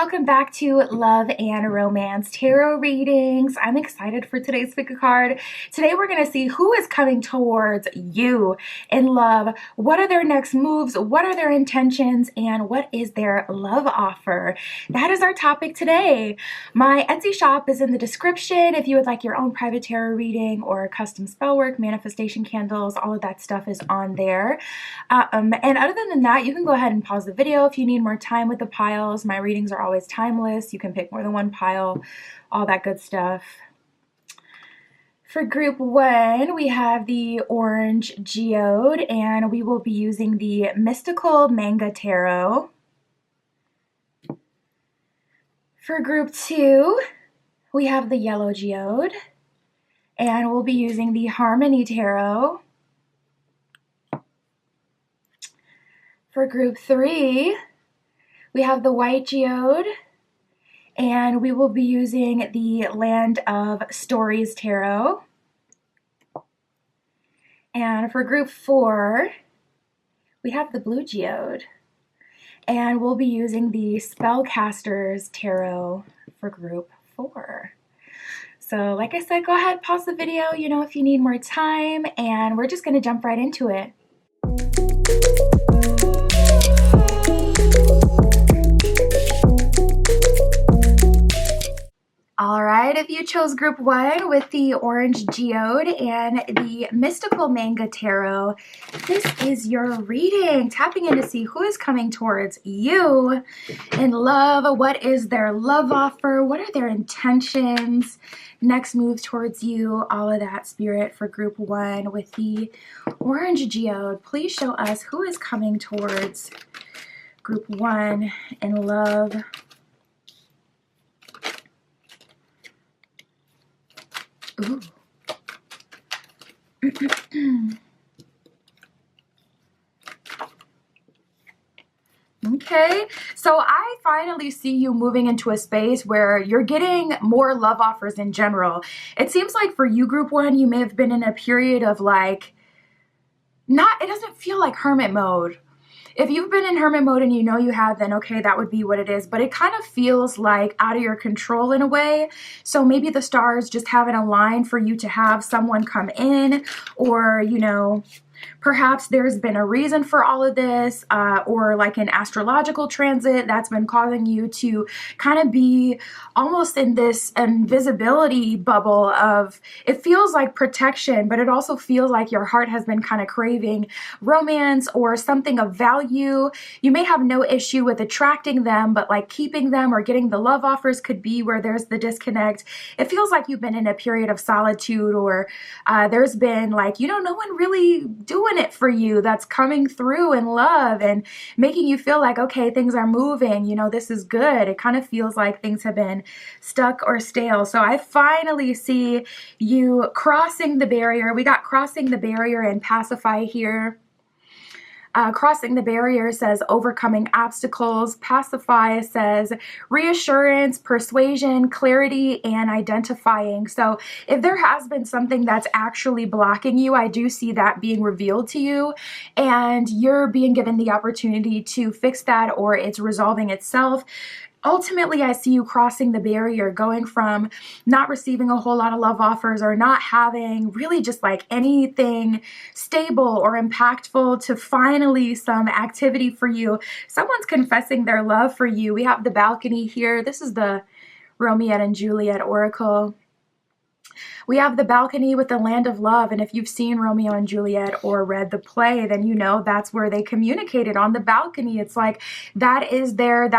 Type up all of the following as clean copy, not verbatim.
welcome back to Love and Romance Tarot Readings. I'm excited for today's pick a card. Today we're going to see who is coming towards you in love. What are their next moves? What are their intentions? And what is their love offer? That is our topic today. My Etsy shop is in the description. If you would like your own private tarot reading or custom spell work, manifestation candles, all of that stuff is on there. And other than that, you can go ahead and pause the video if you need more time with the piles. My readings are always timeless. You can pick more than one pile, all that good stuff. For group one, we have the Orange Geode, and we will be using the Mystical Manga Tarot. For group two, we have the Yellow Geode, and we'll be using the Harmony Tarot. For group three, we have the White Geode, and we will be using the Land of Stories Tarot. And for group four, we have the Blue Geode, and we'll be using the Spellcasters Tarot for group four. So like I said, go ahead, pause the video, if you need more time, and we're just going to jump right into it. All right, if you chose group one with the Orange Geode and the Mystical Manga Tarot, this is your reading. Tapping in to see who is coming towards you in love. What is their love offer? What are their intentions? Next move towards you, all of that, Spirit, for group one with the Orange Geode. Please show us who is coming towards group one in love. Ooh. Okay, so I finally see you moving into a space where you're getting more love offers in general. It seems like for you, group one, you may have been in a period of it doesn't feel like hermit mode. If you've been in hermit mode and you have, then okay, that would be what it is. But it kind of feels like out of your control in a way. So maybe the stars just haven't aligned for you to have someone come in, or, perhaps there's been a reason for all of this, or like an astrological transit that's been causing you to kind of be almost in this invisibility bubble of, it feels like protection, but it also feels like your heart has been kind of craving romance or something of value. You may have no issue with attracting them, but like keeping them or getting the love offers could be where there's the disconnect. It feels like you've been in a period of solitude, or there's been no one really doing it for you that's coming through in love and making you feel like, okay, things are moving, this is good. It kind of feels like things have been stuck or stale. So I finally see you crossing the barrier. We got crossing the barrier and pacify here. Crossing the barrier says overcoming obstacles. Pacify says reassurance, persuasion, clarity, and identifying. So if there has been something that's actually blocking you, I do see that being revealed to you, and you're being given the opportunity to fix that, or it's resolving itself. Ultimately, I see you crossing the barrier, going from not receiving a whole lot of love offers or not having really just like anything stable or impactful to finally some activity for you. Someone's confessing their love for you. We have the Balcony here. This is the Romeo and Juliet Oracle. We have the Balcony with the Land of Love, and if you've seen Romeo and Juliet or read the play, then that's where they communicated, on the balcony. It's like that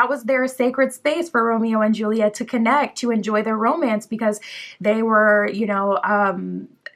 was their sacred space for Romeo and Juliet to connect, to enjoy their romance, because they were,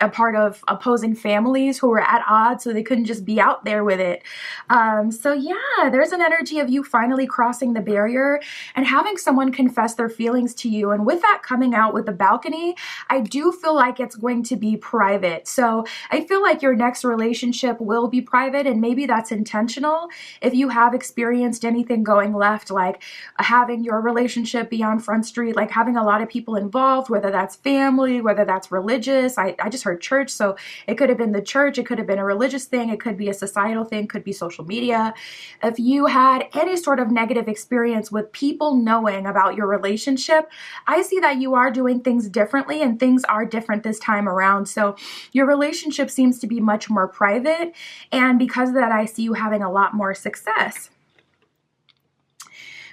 a part of opposing families who were at odds, so they couldn't just be out there with it. So yeah, there's an energy of you finally crossing the barrier and having someone confess their feelings to you. And with that coming out with the Balcony, I do feel like it's going to be private. So I feel like your next relationship will be private, and maybe that's intentional. If you have experienced anything going left, like having your relationship be on Front Street, like having a lot of people involved, whether that's family, whether that's religious, I just heard her church. So it could have been the church, it could have been a religious thing, it could be a societal thing, could be social media. If you had any sort of negative experience with people knowing about your relationship, I see that you are doing things differently and things are different this time around. So your relationship seems to be much more private, and because of that, I see you having a lot more success.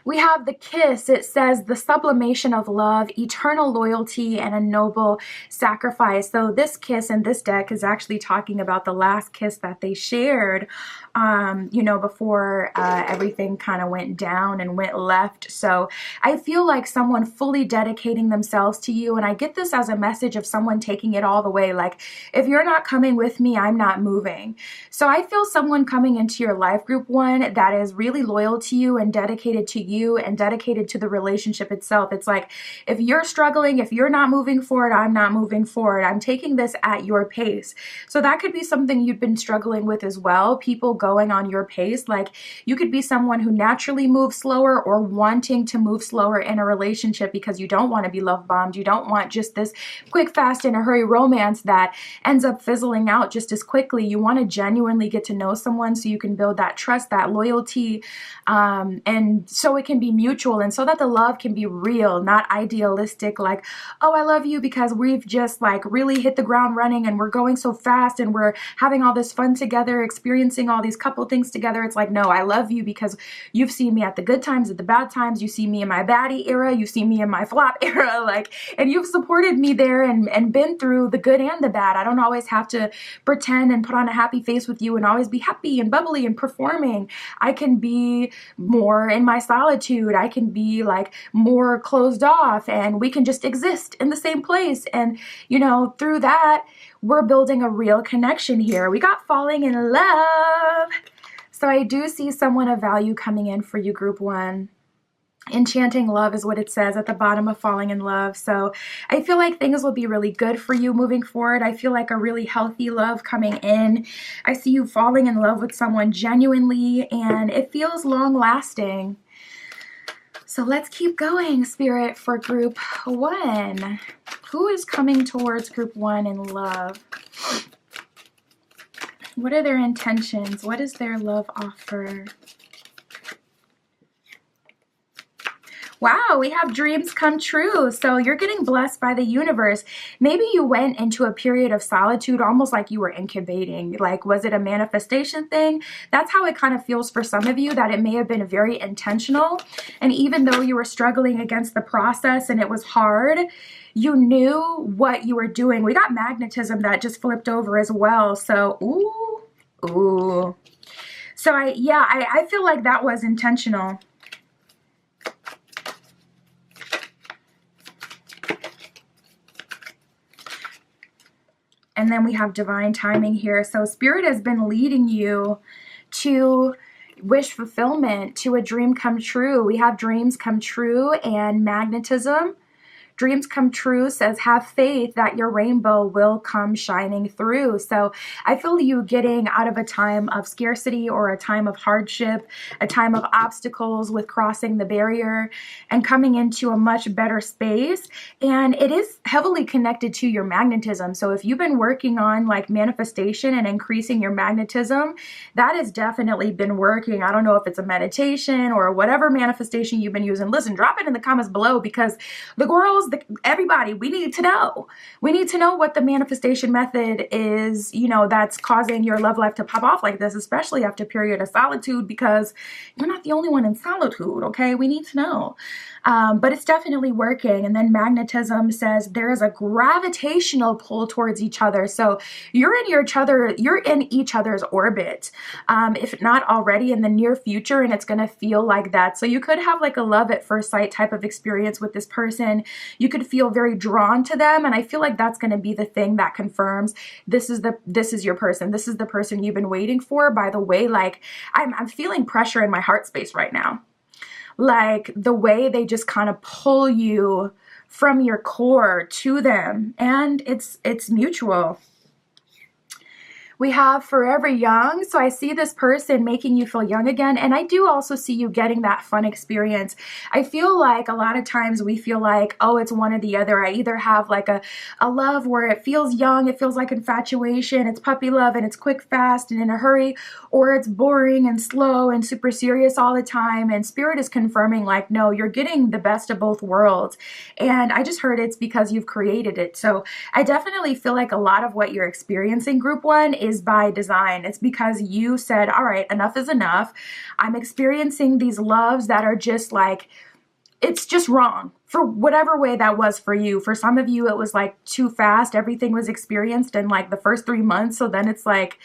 We have the kiss. It says the sublimation of love, eternal loyalty, and a noble sacrifice. So this kiss in this deck is actually talking about the last kiss that they shared, before everything kind of went down and went left. So I feel like someone fully dedicating themselves to you. And I get this as a message of someone taking it all the way. Like, if you're not coming with me, I'm not moving. So I feel someone coming into your life, group one, that is really loyal to you and dedicated to you and dedicated to the relationship itself. It's like, if you're struggling, if you're not moving forward, I'm not moving forward. I'm taking this at your pace. So that could be something you've been struggling with as well. People going on your pace. Like, you could be someone who naturally moves slower or wanting to move slower in a relationship because you don't want to be love bombed. You don't want just this quick, fast, in a hurry romance that ends up fizzling out just as quickly. You want to genuinely get to know someone so you can build that trust, that loyalty, and so it can be mutual, and so that the love can be real, not idealistic, like, oh, I love you because we've just like really hit the ground running and we're going so fast and we're having all this fun together, experiencing all these couple things together. It's like, no, I love you because you've seen me at the good times, at the bad times. You see me in my baddie era, you see me in my flop era, like, and you've supported me there and been through the good and the bad. I don't always have to pretend and put on a happy face with you and always be happy and bubbly and performing. I can be more in my solitude. I can be like more closed off, and we can just exist in the same place. And, through that, we're building a real connection here. We got falling in love. So I do see someone of value coming in for you, group one. Enchanting love is what it says at the bottom of falling in love. So I feel like things will be really good for you moving forward. I feel like a really healthy love coming in. I see you falling in love with someone genuinely, and it feels long lasting. So let's keep going, Spirit, for group one. Who is coming towards group one in love? What are their intentions? What is their love offer? Wow, we have dreams come true. So you're getting blessed by the universe. Maybe you went into a period of solitude, almost like you were incubating. Like, was it a manifestation thing? That's how it kind of feels for some of you, that it may have been very intentional. And even though you were struggling against the process and it was hard, you knew what you were doing. We got magnetism that just flipped over as well. So, ooh. So I feel like that was intentional. And then we have divine timing here. So Spirit has been leading you to wish fulfillment, to a dream come true. We have dreams come true and magnetism. Dreams come true says have faith that your rainbow will come shining through. So I feel you getting out of a time of scarcity or a time of hardship, a time of obstacles with crossing the barrier, and coming into a much better space. And it is heavily connected to your magnetism. So if you've been working on like manifestation and increasing your magnetism, that has definitely been working. I don't know if it's a meditation or whatever manifestation you've been using. Listen, drop it in the comments below, because the girls, everybody, we need to know. We need to know what the manifestation method is, that's causing your love life to pop off like this, especially after a period of solitude, because you're not the only one in solitude, okay? We need to know. But it's definitely working. And then magnetism says there is a gravitational pull towards each other. So you're in each other's orbit, if not already in the near future, and it's going to feel like that. So you could have like a love at first sight type of experience with this person. You could feel very drawn to them, and I feel like that's going to be the thing that confirms this is your person. This is the person you've been waiting for. By the way, like I'm feeling pressure in my heart space right now. Like the way they just kind of pull you from your core to them, and it's mutual. We have forever young. So I see this person making you feel young again. And I do also see you getting that fun experience. I feel like a lot of times we feel like, oh, it's one or the other. I either have like a love where it feels young, it feels like infatuation, it's puppy love and it's quick, fast, and in a hurry, or it's boring and slow and super serious all the time. And Spirit is confirming like, no, you're getting the best of both worlds. And I just heard it's because you've created it. So I definitely feel like a lot of what you're experiencing, group one, is by design. It's because you said, all right, enough is enough. I'm experiencing these loves that are just like, it's just wrong for whatever way that was for you. For some of you, it was like too fast. Everything was experienced in like the first 3 months. So then it's like,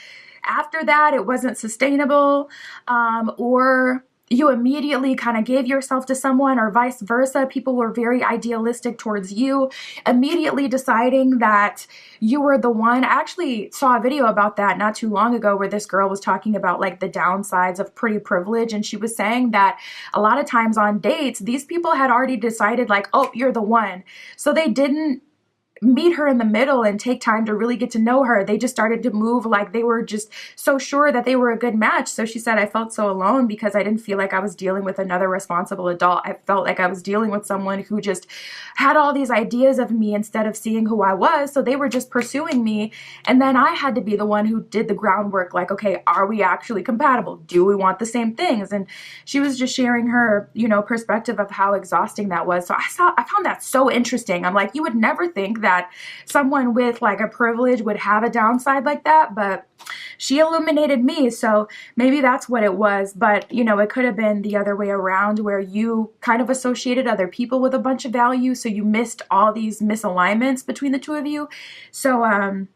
after that, it wasn't sustainable, or you immediately kind of gave yourself to someone, or vice versa. People were very idealistic towards you, immediately deciding that you were the one. I actually saw a video about that not too long ago where this girl was talking about like the downsides of pretty privilege. And she was saying that a lot of times on dates, these people had already decided like, oh, you're the one. So they didn't meet her in the middle and take time to really get to know her. They just started to move like they were just so sure that they were a good match. So she said, I felt so alone because I didn't feel like I was dealing with another responsible adult. I felt like I was dealing with someone who just had all these ideas of me instead of seeing who I was. So they were just pursuing me. And then I had to be the one who did the groundwork. Like, okay, are we actually compatible? Do we want the same things? And she was just sharing her, perspective of how exhausting that was. So I found that so interesting. I'm like, you would never think that someone with like a privilege would have a downside like that, but she illuminated me. So maybe that's what it was. But, it could have been the other way around where you kind of associated other people with a bunch of value. So you missed all these misalignments between the two of you. So,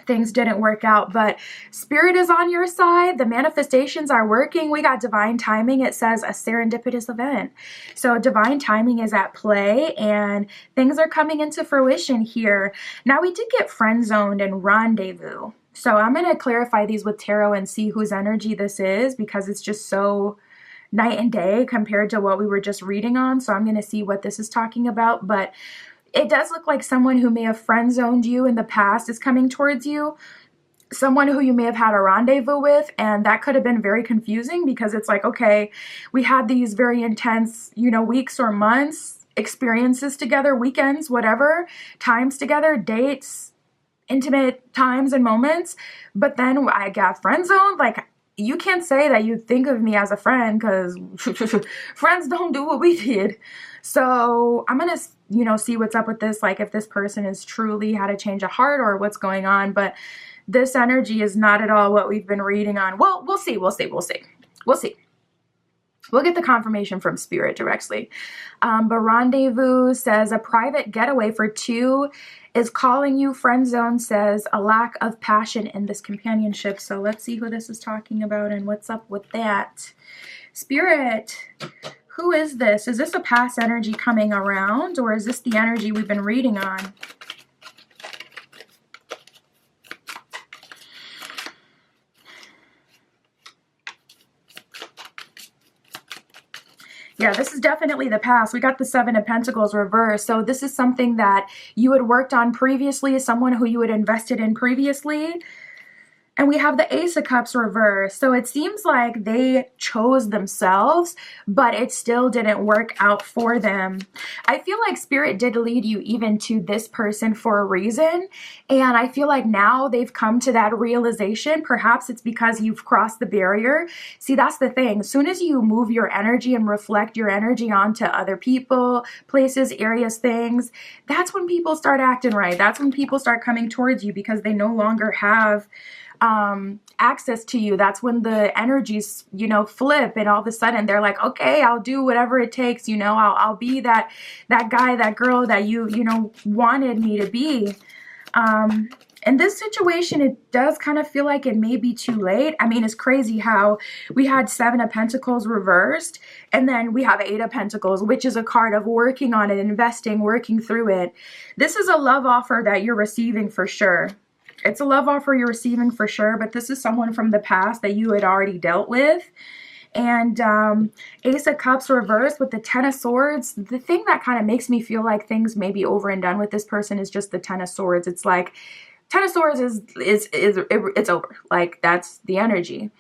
things didn't work out, but Spirit is on your side. The manifestations are working. We got divine timing. It says a serendipitous event. So divine timing is at play and things are coming into fruition here. Now we did get friend zoned and rendezvous. So I'm going to clarify these with tarot and see whose energy this is because it's just so night and day compared to what we were just reading on. So I'm going to see what this is talking about. But it does look like someone who may have friend zoned you in the past is coming towards you. Someone who you may have had a rendezvous with, and that could have been very confusing because it's like, okay, we had these very intense, weeks or months, experiences together, weekends, whatever, times together, dates, intimate times and moments, but then I got friend zoned. Like, you can't say that you think of me as a friend because friends don't do what we did. So I'm going to, see what's up with this, like if this person has truly had a change of heart or what's going on. But this energy is not at all what we've been reading on. Well, we'll see. We'll get the confirmation from Spirit directly. But rendezvous says a private getaway for two is calling you. Friend zone says a lack of passion in this companionship. So let's see who this is talking about and what's up with that. Spirit, who is this? Is this a past energy coming around or is this the energy we've been reading on? Yeah, this is definitely the past. We got the Seven of Pentacles reversed. So this is something that you had worked on previously, someone who you had invested in previously. And we have the Ace of Cups reversed. So it seems like they chose themselves, but it still didn't work out for them. I feel like Spirit did lead you even to this person for a reason. And I feel like now they've come to that realization. Perhaps it's because you've crossed the barrier. See, that's the thing. As soon as you move your energy and reflect your energy onto other people, places, areas, things, that's when people start acting right. That's when people start coming towards you because they no longer have access to you. That's when the energies, flip and all of a sudden they're like, okay, I'll do whatever it takes. I'll be that guy, that girl that you wanted me to be. In this situation, it does kind of feel like it may be too late. I mean, it's crazy how we had Seven of Pentacles reversed and then we have Eight of Pentacles, which is a card of working on it, investing, working through it. This is a love offer that you're receiving for sure. It's a love offer you're receiving for sure, but this is someone from the past that you had already dealt with. And Ace of Cups reversed with the Ten of Swords. The thing that kind of makes me feel like things may be over and done with this person is just the Ten of Swords. It's like Ten of Swords is it's over. Like, that's the energy.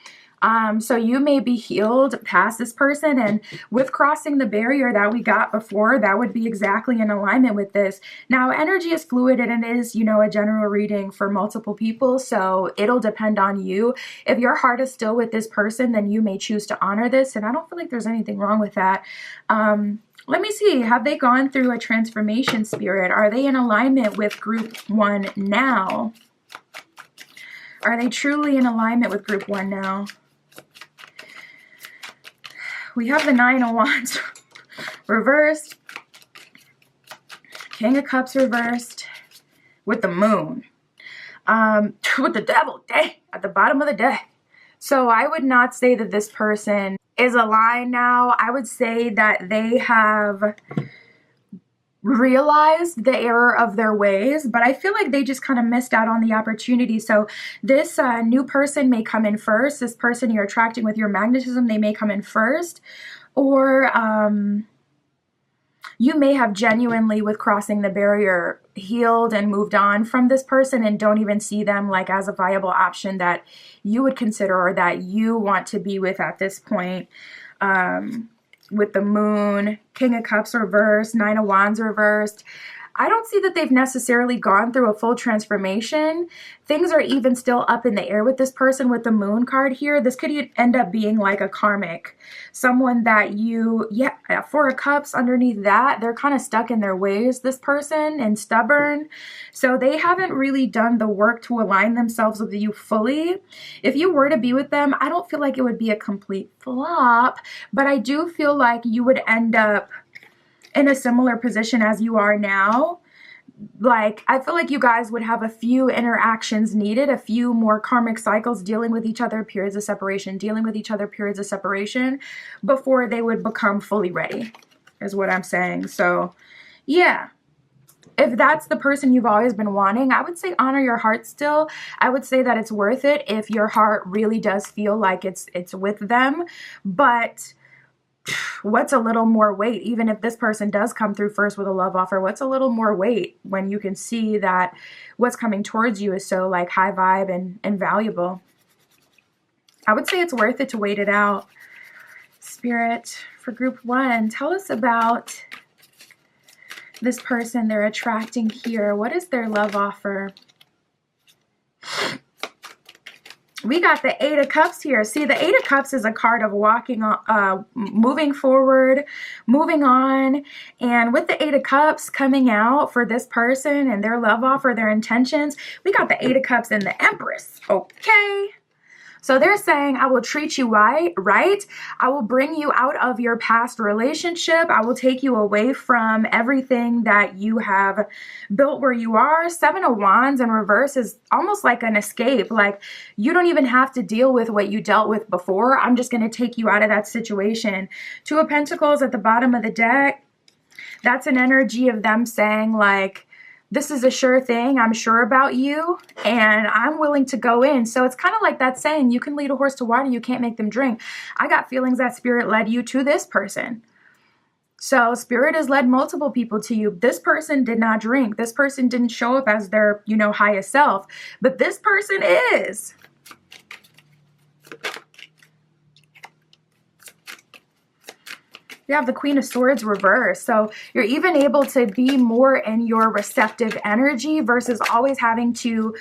So you may be healed past this person, and with crossing the barrier that we got before, that would be exactly in alignment with this. Now, energy is fluid, and it is, you know, a general reading for multiple people, so it'll depend on you. If your heart is still with this person, then you may choose to honor this, and I don't feel like there's anything wrong with that. Let me see. Have they gone through a transformation, Spirit? Are they in alignment with group 1 now? Are they truly in alignment with group 1 now? We have the 9 of Wands reversed, King of Cups reversed, with the Moon, with the Devil, at the bottom of the deck. So I would not say that this person is aligned now. I would say that they have realized the error of their ways, but I feel like they just kind of missed out on the opportunity. So this new person may come in first. This person you're attracting with your magnetism, they may come in first. Or you may have genuinely, with crossing the barrier, healed and moved on from this person and don't even see them like as a viable option that you would consider or that you want to be with at this point. With the Moon, King of Cups reversed, 9 of Wands reversed. I don't see that they've necessarily gone through a full transformation. Things are even still up in the air with this person with the Moon card here. This could end up being like a karmic. Someone that you, 4 of Cups underneath that, they're kind of stuck in their ways, this person, and stubborn. So they haven't really done the work to align themselves with you fully. If you were to be with them, I don't feel like it would be a complete flop, but I do feel like you would end up in a similar position as you are now. Like, I feel like you guys would have a few interactions needed, a few more karmic cycles, dealing with each other, periods of separation, before they would become fully ready, is what I'm saying. So, yeah. If that's the person you've always been wanting, I would say honor your heart still. I would say that it's worth it if your heart really does feel like it's with them. But what's a little more weight? Even if this person does come through first with a love offer, what's a little more weight when you can see that what's coming towards you is so like high vibe and valuable? I would say it's worth it to wait it out. Spirit, for group 1, tell us about this person they're attracting here. What is their love offer? We got the 8 of Cups here. See, the 8 of Cups is a card of walking on, moving forward, moving on. And with the 8 of Cups coming out for this person and their love offer, their intentions, we got the 8 of Cups and the Empress. Okay. So they're saying, I will treat you right. I will bring you out of your past relationship. I will take you away from everything that you have built where you are. 7 of Wands in reverse is almost like an escape. Like, you don't even have to deal with what you dealt with before. I'm just going to take you out of that situation. 2 of Pentacles at the bottom of the deck. That's an energy of them saying, like, this is a sure thing. I'm sure about you and I'm willing to go in. So it's kind of like that saying, you can lead a horse to water, you can't make them drink. I got feelings that Spirit led you to this person. So Spirit has led multiple people to you. This person did not drink. This person didn't show up as their, highest self, but this person is. You have the Queen of Swords reversed. So you're even able to be more in your receptive energy versus always having to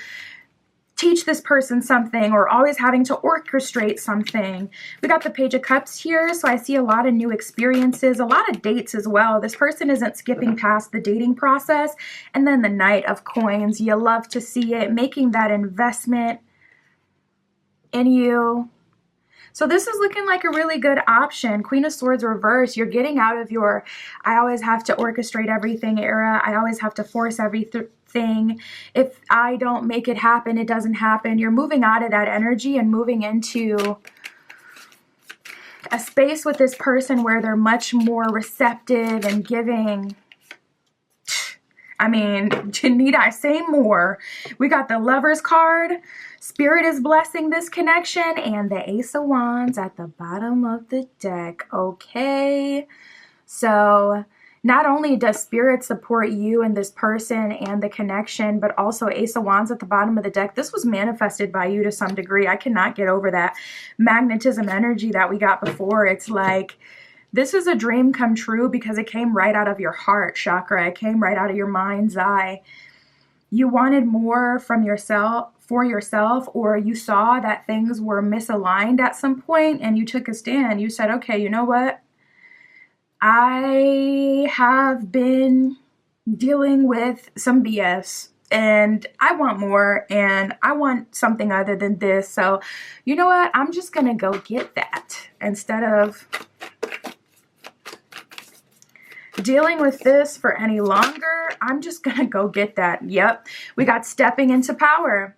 teach this person something or always having to orchestrate something. We got the Page of Cups here. So I see a lot of new experiences, a lot of dates as well. This person isn't skipping past the dating process. And then the Knight of Coins. You love to see it, making that investment in you. So this is looking like a really good option. Queen of Swords reverse. You're getting out of your, I always have to orchestrate everything era. I always have to force everything. If I don't make it happen, it doesn't happen. You're moving out of that energy and moving into a space with this person where they're much more receptive and giving. I mean, need I say more? We got the Lovers card. Spirit is blessing this connection, and the Ace of Wands at the bottom of the deck. Okay, so Not only does spirit support you and this person and the connection, but also Ace of Wands at the bottom of the deck. This was manifested by you to some degree. I cannot get over that magnetism energy that we got before. It's like, this is a dream come true because it came right out of your heart chakra. It came right out of your mind's eye. You wanted more from yourself, for yourself, or you saw that things were misaligned at some point and you took a stand. You said, okay, you know what? I have been dealing with some BS and I want more and I want something other than this. So you know what? I'm just going to go get that instead of dealing with this for any longer. I'm just going to go get that. Yep. We got stepping into power.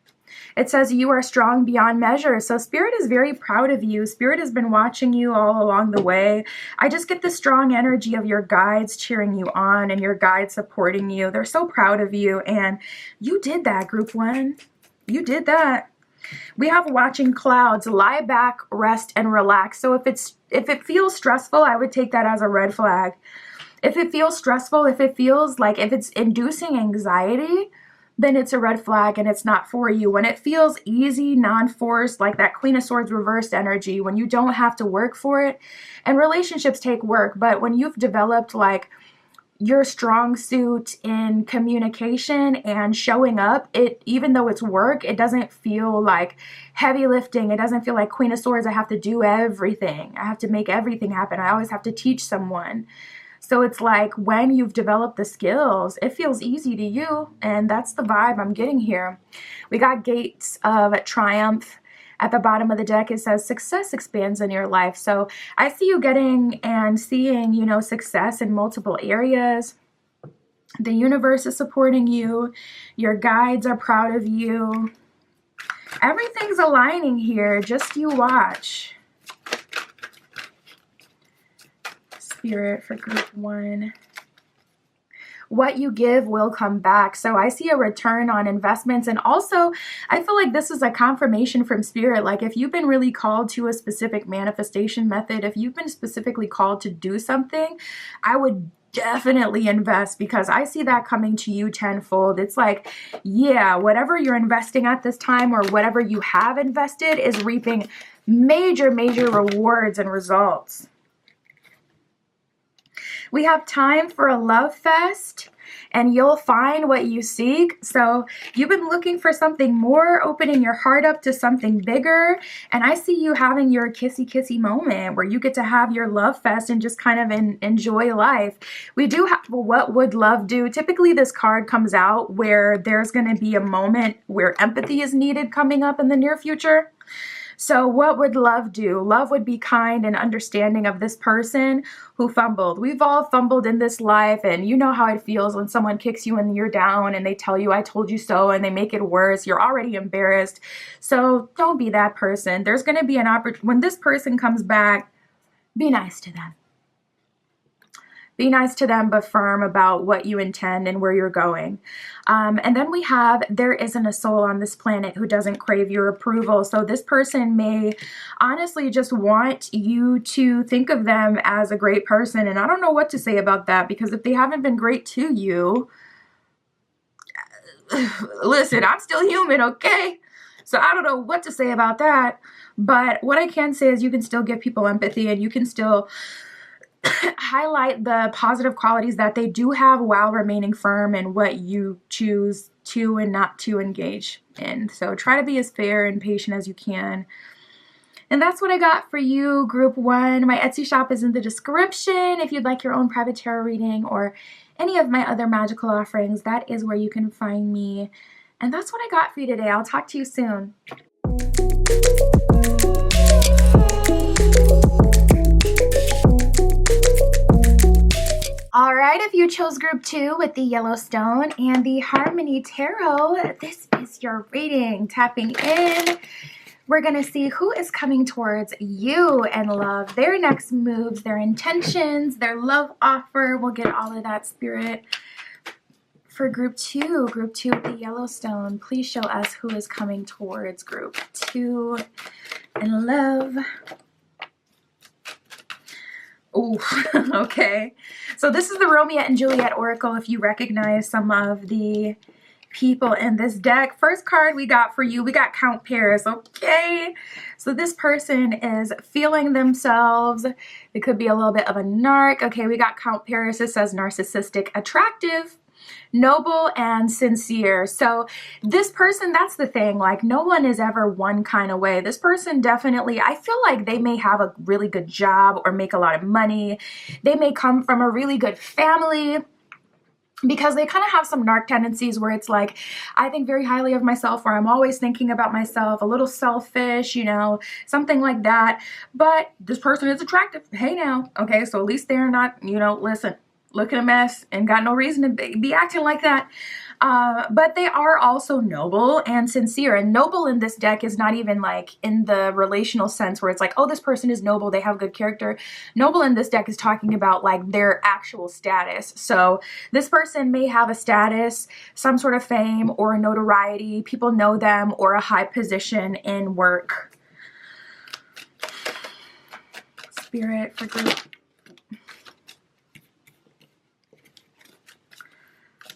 It says you are strong beyond measure. So Spirit is very proud of you. Spirit has been watching you all along the way. I just get the strong energy of your guides cheering you on and your guides supporting you. They're so proud of you. And you did that, Group 1. You did that. We have watching clouds. Lie back, rest, and relax. So if it feels stressful, I would take that as a red flag. If it feels stressful, if it's inducing anxiety, then it's a red flag and it's not for you. When it feels easy, non-forced, like that Queen of Swords reversed energy, when you don't have to work for it, and relationships take work, but when you've developed like your strong suit in communication and showing up, even though it's work, it doesn't feel like heavy lifting. It doesn't feel like Queen of Swords, I have to do everything. I have to make everything happen. I always have to teach someone. So it's like when you've developed the skills, it feels easy to you. And that's the vibe I'm getting here. We got Gates of Triumph at the bottom of the deck. It says success expands in your life. So I see you getting and seeing, success in multiple areas. The universe is supporting you. Your guides are proud of you. Everything's aligning here. Just you watch. Spirit for Group 1. What you give will come back. So I see a return on investments. And also, I feel like this is a confirmation from Spirit. Like if you've been really called to a specific manifestation method, if you've been specifically called to do something, I would definitely invest, because I see that coming to you tenfold. It's like, yeah, whatever you're investing at this time or whatever you have invested is reaping major, major rewards and results. We have time for a love fest and you'll find what you seek. So you've been looking for something more, opening your heart up to something bigger. And I see you having your kissy moment where you get to have your love fest and just kind of enjoy life. We do have what would love do. Typically this card comes out where there's going to be a moment where empathy is needed coming up in the near future. So what would love do? Love would be kind and understanding of this person who fumbled. We've all fumbled in this life, and you know how it feels when someone kicks you and you're down and they tell you, I told you so, and they make it worse. You're already embarrassed. So don't be that person. There's going to be an opportunity. When this person comes back, be nice to them. Be nice to them, but firm about what you intend and where you're going. And then we have, there isn't a soul on this planet who doesn't crave your approval. So this person may honestly just want you to think of them as a great person. And I don't know what to say about that, because if they haven't been great to you, listen, I'm still human, okay? So I don't know what to say about that. But what I can say is you can still give people empathy, and you can still highlight the positive qualities that they do have while remaining firm in what you choose to and not to engage in. So try to be as fair and patient as you can. And that's what I got for you, Group 1. My Etsy shop is in the description. If you'd like your own private tarot reading or any of my other magical offerings, that is where you can find me. And that's what I got for you today. I'll talk to you soon. All right, if you chose Group 2 with the Yellowstone and the Harmony Tarot, this is your reading. Tapping in, we're going to see who is coming towards you and love, their next moves, their intentions, their love offer. We'll get all of that, Spirit. For Group 2 with the Yellowstone, please show us who is coming towards Group 2 and love. Ooh, okay. So this is the Romeo and Juliet Oracle, if you recognize some of the people in this deck. First card we got for you, we got Count Paris. Okay, so this person is feeling themselves. It could be a little bit of a narc. Okay, we got Count Paris. It says narcissistic, attractive, noble, and sincere. So this person, that's the thing, like no one is ever one kind of way. This person definitely, I feel like they may have a really good job or make a lot of money. They may come from a really good family, because they kind of have some narc tendencies where it's like, I think very highly of myself, or I'm always thinking about myself, a little selfish, you know, something like that. But this person is attractive. Hey now, okay, so at least they're not, you know, listen, looking a mess and got no reason to be acting like that. But they are also noble and sincere. And noble in this deck is not even like in the relational sense where it's like, oh, this person is noble, they have good character. Noble in this deck is talking about like their actual status. So this person may have a status, some sort of fame or notoriety, people know them, or a high position in work. Spirit for group.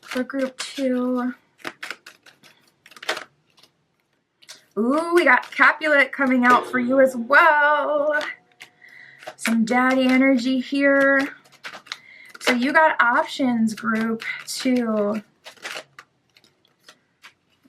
For group 2. Ooh, we got Capulet coming out for you as well. Some daddy energy here. So you got options, group 2.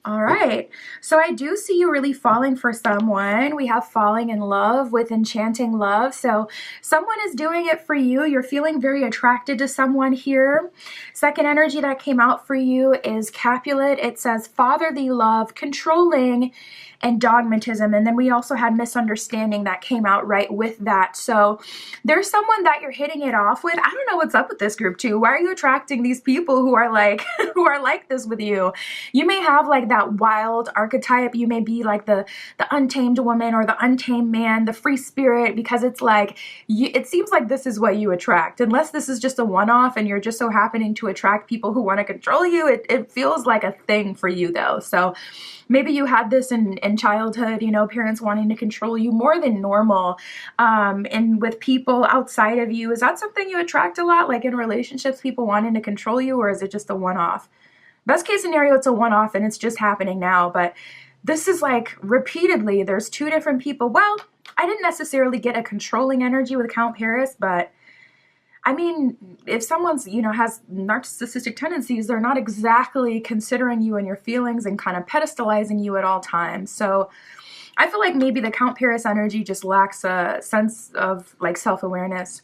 All right, so I do see you really falling for someone. We have falling in love with enchanting love. So someone is doing it for you. You're feeling very attracted to someone here. Second energy that came out for you is Capulet. It says fatherly love, controlling, and dogmatism. And then we also had misunderstanding that came out right with that. So there's someone that you're hitting it off with. I don't know what's up with this group 2. Why are you attracting these people who are like who are like this with you? You may have like that wild archetype. You may be like the untamed woman or the untamed man, the free spirit, because it's like it seems like this is what you attract. Unless this is just a one-off and you're just so happening to attract people who want to control you, it feels like a thing for you though. So maybe you had this in childhood, you know, parents wanting to control you more than normal. And with people outside of you, is that something you attract a lot? Like in relationships, people wanting to control you, or is it just a one-off? Best case scenario, it's a one-off and it's just happening now. But this is like repeatedly, there's 2 different people. Well, I didn't necessarily get a controlling energy with Count Paris, but I mean, if someone's, you know, has narcissistic tendencies, they're not exactly considering you and your feelings and kind of pedestalizing you at all times. So I feel like maybe the Count Paris energy just lacks a sense of like self-awareness.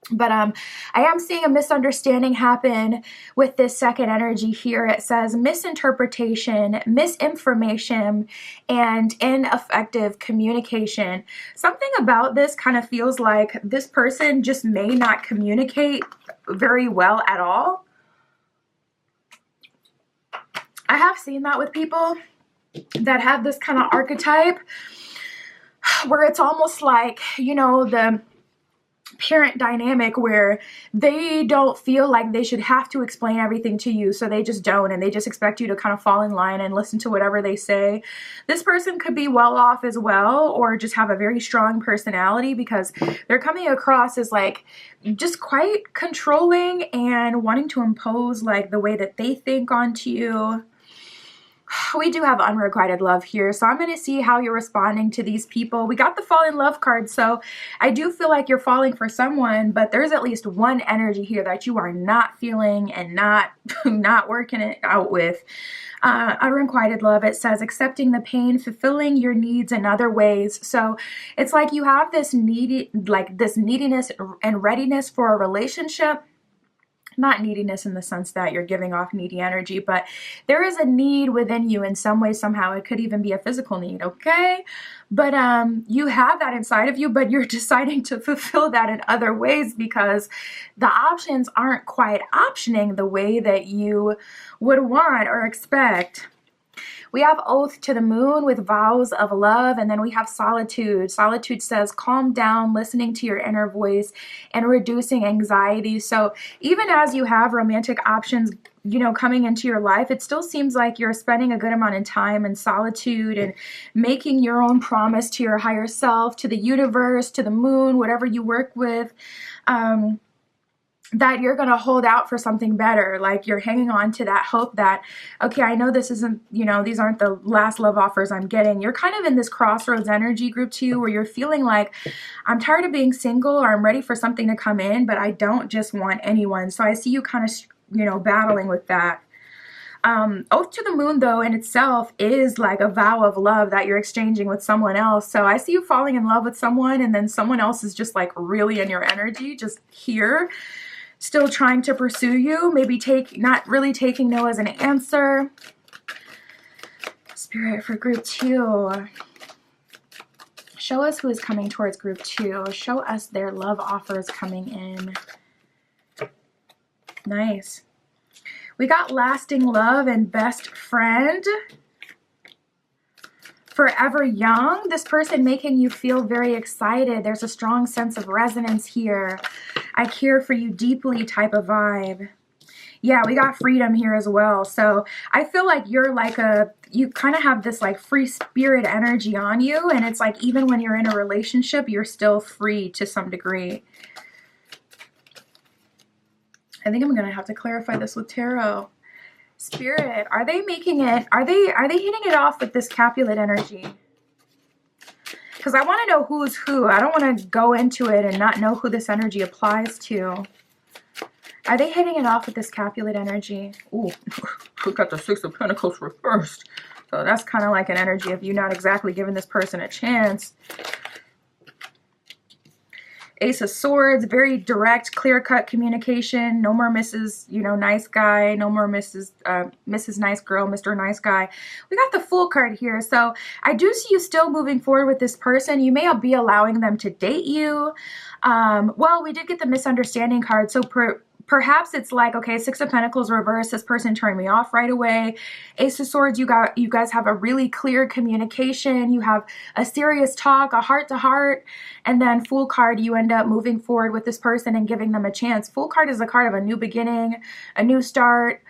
But I am seeing a misunderstanding happen with this second energy here. It says misinterpretation, misinformation, and ineffective communication. Something about this kind of feels like this person just may not communicate very well at all. I have seen that with people that have this kind of archetype where it's almost like, you know, the parent dynamic where they don't feel like they should have to explain everything to you, so they just don't, and they just expect you to kind of fall in line and listen to whatever they say. This person could be well off as well, or just have a very strong personality, because they're coming across as like just quite controlling and wanting to impose like the way that they think onto you. We do have unrequited love here, so I'm going to see how you're responding to these people. We got the fall in love card, so I do feel like you're falling for someone, but there's at least one energy here that you are not feeling and not working it out with. Unrequited love, it says accepting the pain, fulfilling your needs in other ways. So it's like you have this neediness and readiness for a relationship. Not neediness in the sense that you're giving off needy energy, but there is a need within you in some way, somehow. It could even be a physical need, okay? But you have that inside of you, but you're deciding to fulfill that in other ways because the options aren't quite optioning the way that you would want or expect. We have oath to the moon with vows of love, and then we have solitude. Solitude says calm down, listening to your inner voice, and reducing anxiety. So even as you have romantic options you know, coming into your life, it still seems like you're spending a good amount of time in solitude and making your own promise to your higher self, to the universe, to the moon, whatever you work with, that you're going to hold out for something better. Like you're hanging on to that hope that, okay, I know this isn't, you know, these aren't the last love offers I'm getting. You're kind of in this crossroads energy, group 2, where you're feeling like, I'm tired of being single, or I'm ready for something to come in, but I don't just want anyone. So I see you kind of, you know, battling with that. Oath to the Moon, though, in itself is like a vow of love that you're exchanging with someone else. So I see you falling in love with someone, and then someone else is just like really in your energy, just here, still trying to pursue you. Maybe not really taking no as an answer. Spirit for group 2. Show us who is coming towards group 2. Show us their love offers coming in. Nice. We got lasting love and best friend. Forever young. This person making you feel very excited. There's a strong sense of resonance here. I care for you deeply type of vibe. Yeah, we got freedom here as well. So I feel like you're like you kind of have this like free spirit energy on you. And it's like even when you're in a relationship, you're still free to some degree. I think I'm going to have to clarify this with tarot. Spirit, are they making it, are they hitting it off with this Capulet energy? Because I want to know who's who. I don't want to go into it and not know who this energy applies to. Are they hitting it off with this Capulet energy? Ooh, we got the Six of Pentacles reversed. So that's kind of like an energy of you not exactly giving this person a chance. Ace of Swords, very direct, clear-cut communication. No more Mrs., you know, nice guy. No more Mrs. Nice Girl, Mr. Nice Guy. We got the Fool card here. So I do see you still moving forward with this person. You may be allowing them to date you. Well, we did get the Misunderstanding card. So perhaps it's like, okay, Six of Pentacles reversed. This person turned me off right away. Ace of Swords, you guys have a really clear communication. You have a serious talk, a heart-to-heart. And then Fool card, you end up moving forward with this person and giving them a chance. Fool card is a card of a new beginning, a new start,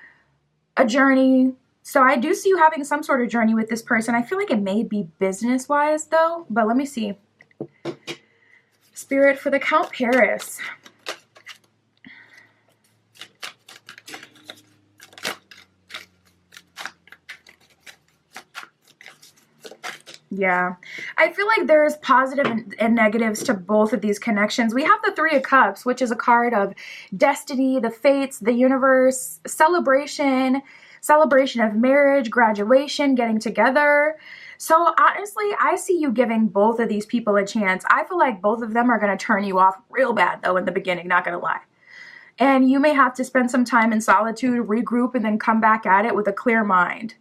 a journey. So I do see you having some sort of journey with this person. I feel like it may be business-wise, though. But let me see. Spirit for the Count Paris. Yeah, I feel like there's positive and negatives to both of these connections. We have the Three of Cups, which is a card of destiny, the fates, the universe, celebration of marriage, graduation, getting together. So honestly, I see you giving both of these people a chance. I feel like both of them are going to turn you off real bad, though, in the beginning, not going to lie. And you may have to spend some time in solitude, regroup, and then come back at it with a clear mind.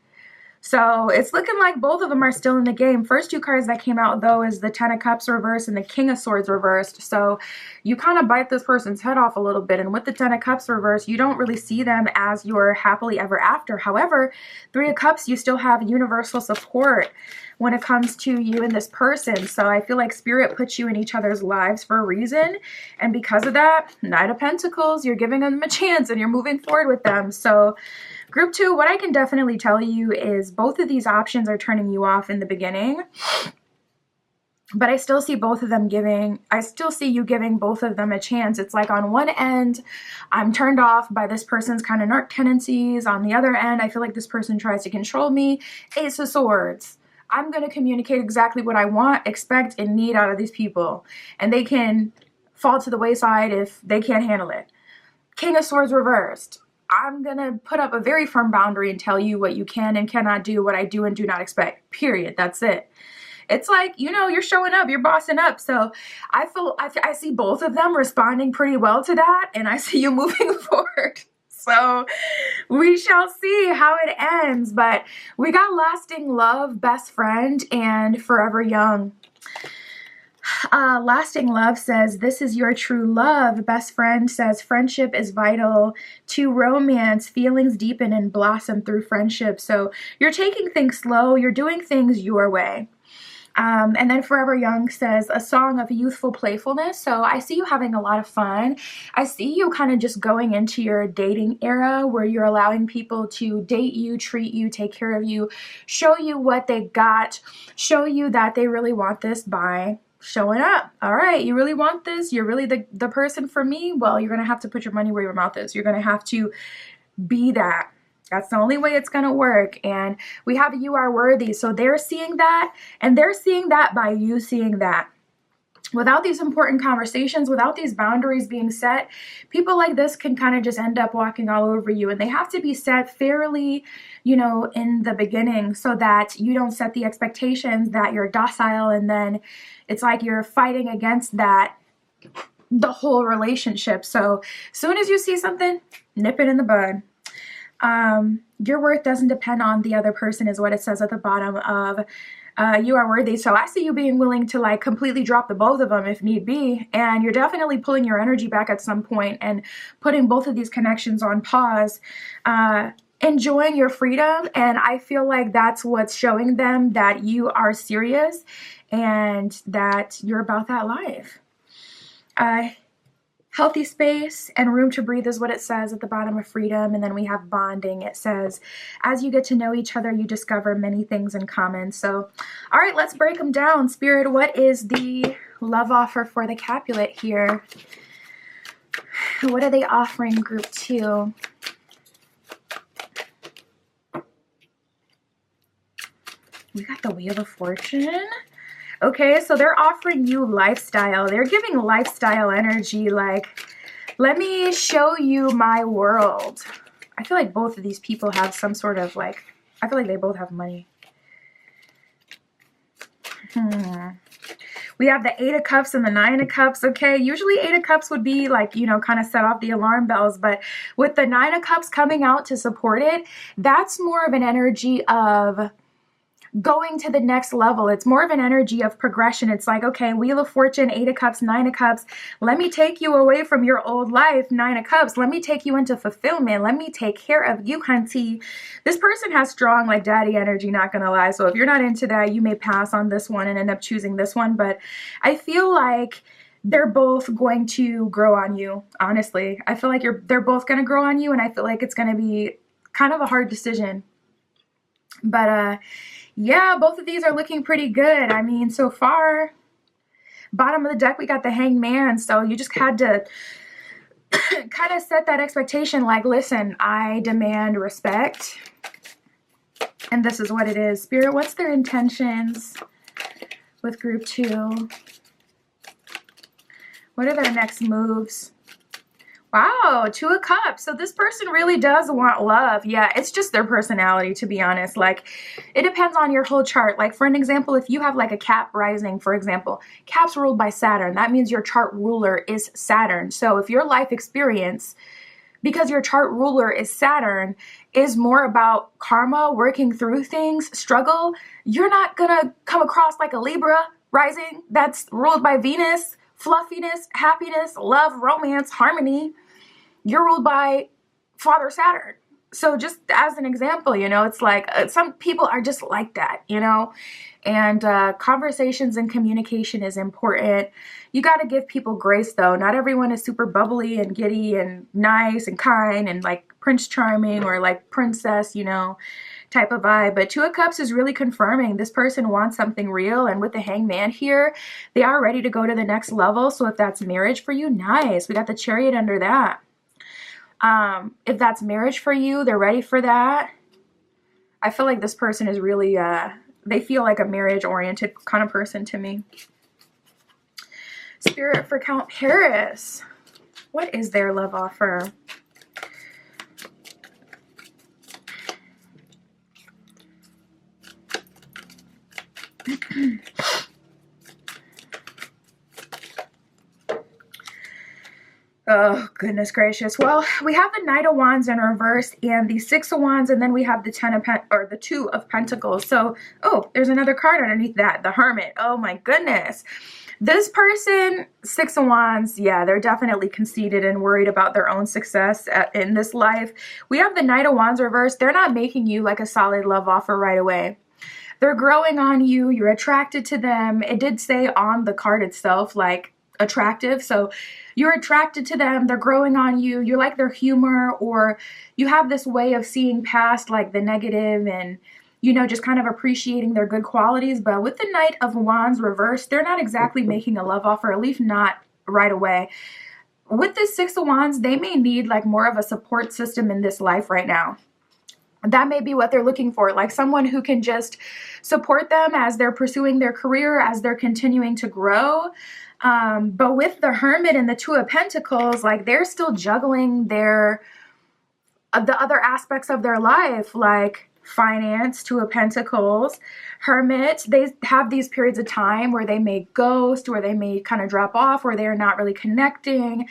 So it's looking like both of them are still in the game. First two cards that came out, though, is the Ten of Cups reversed and the King of Swords reversed. So you kind of bite this person's head off a little bit. And with the Ten of Cups reversed, you don't really see them as your happily ever after. However, Three of Cups, you still have universal support when it comes to you and this person. So I feel like Spirit puts you in each other's lives for a reason. And because of that, Knight of Pentacles, you're giving them a chance and you're moving forward with them. So Group 2, what I can definitely tell you is both of these options are turning you off in the beginning. But I still see both of them I still see you giving both of them a chance. It's like on one end, I'm turned off by this person's kind of narc tendencies. On the other end, I feel like this person tries to control me. Ace of Swords. I'm going to communicate exactly what I want, expect, and need out of these people. And they can fall to the wayside if they can't handle it. King of Swords reversed. I'm going to put up a very firm boundary and tell you what you can and cannot do, what I do and do not expect. Period. That's it. It's like, you know, you're showing up, you're bossing up. So I see both of them responding pretty well to that, and I see you moving forward. So we shall see how it ends. But we got Lasting Love, Best Friend, and Forever Young. Lasting Love says, this is your true love. Best Friend says, friendship is vital to romance. Feelings deepen and blossom through friendship. So you're taking things slow. You're doing things your way. And then Forever Young says, a song of youthful playfulness. So I see you having a lot of fun. I see you kind of just going into your dating era where you're allowing people to date you, treat you, take care of you, show you what they got, show you that they really want this by showing up. All right, you really want this? You're really the person for me? Well, you're going to have to put your money where your mouth is. You're going to have to be that. That's the only way it's going to work. And we have you are worthy. So they're seeing that, and they're seeing that by you seeing that. Without these important conversations, without these boundaries being set, people like this can kind of just end up walking all over you. And they have to be set fairly, in the beginning so that you don't set the expectations that you're docile. And then it's like you're fighting against that the whole relationship. So as soon as you see something, nip it in the bud. Your worth doesn't depend on the other person is what it says at the bottom of you are worthy. So I see you being willing to like completely drop the both of them if need be. And you're definitely pulling your energy back at some point and putting both of these connections on pause, enjoying your freedom. And I feel like that's what's showing them that you are serious and that you're about that life. Healthy space and room to breathe is what it says at the bottom of freedom. And then we have bonding. It says, as you get to know each other, you discover many things in common. So, all right, let's break them down. Spirit, what is the love offer for the Capulet here? What are they offering group 2? We got the Wheel of Fortune. Okay, so they're offering you lifestyle. They're giving lifestyle energy, like, let me show you my world. I feel like both of these people have some sort of like, I feel like they both have money. We have the 8 of Cups and the 9 of Cups, okay? Usually 8 of Cups would be like, kind of set off the alarm bells. But with the 9 of Cups coming out to support it, that's more of an energy of going to the next level. It's more of an energy of progression. It's like, okay, Wheel of Fortune, 8 of Cups, 9 of Cups. Let me take you away from your old life, 9 of Cups. Let me take you into fulfillment. Let me take care of you, hunty. This person has strong, like, daddy energy, not gonna lie. So if you're not into that, you may pass on this one and end up choosing this one. But I feel like they're both going to grow on you, honestly. I feel like they're both gonna grow on you, and I feel like it's gonna be kind of a hard decision. But yeah, both of these are looking pretty good. I mean, so far, bottom of the deck, we got the Hanged Man. So you just had to kind of set that expectation like, listen, I demand respect. And this is what it is. Spirit, what's their intentions with group 2? What are their next moves? Wow, 2 of Cups. So this person really does want love. Yeah, it's just their personality, to be honest. Like, it depends on your whole chart. Like, for an example, if you have like a Cap rising, for example, Cap's ruled by Saturn. That means your chart ruler is Saturn. So if your life experience, because your chart ruler is Saturn, is more about karma, working through things, struggle, you're not gonna come across like a Libra rising that's ruled by Venus, fluffiness, happiness, love, romance, harmony. You're ruled by Father Saturn. So just as an example, it's like some people are just like that, and conversations and communication is important. You got to give people grace, though. Not everyone is super bubbly and giddy and nice and kind and like Prince Charming or like princess, type of vibe. But 2 of Cups is really confirming this person wants something real. And with the Hanged Man here, they are ready to go to the next level. So if that's marriage for you, nice. We got the Chariot under that. If that's marriage for you, they're ready for that. I feel like this person is really, they feel like a marriage-oriented kind of person to me. Spirit for Count Paris. What is their love offer? Oh, goodness gracious. Well, we have the Knight of Wands in reverse and the 6 of Wands, and then we have the 2 of Pentacles. So, oh, there's another card underneath that, the Hermit. Oh my goodness. This person, 6 of Wands, yeah, they're definitely conceited and worried about their own success in this life. We have the Knight of Wands reverse. They're not making you like a solid love offer right away. they're growing on you. You're attracted to them. It did say on the card itself, like, attractive. So you're attracted to them. They're growing on you. You like their humor, or you have this way of seeing past like the negative and, you know, just kind of appreciating their good qualities. But with the Knight of Wands reversed, they're not exactly making a love offer, at least not right away. With this Six of Wands, they may need like more of a support system in this life right now. That may be what they're looking for, like someone who can just support them as they're pursuing their career, as they're continuing to grow. But with the Hermit and the Two of Pentacles, like they're still juggling the other aspects of their life, like finance, Two of Pentacles, Hermit. They have these periods of time where they may ghost, where they may kind of drop off, where they're not really connecting.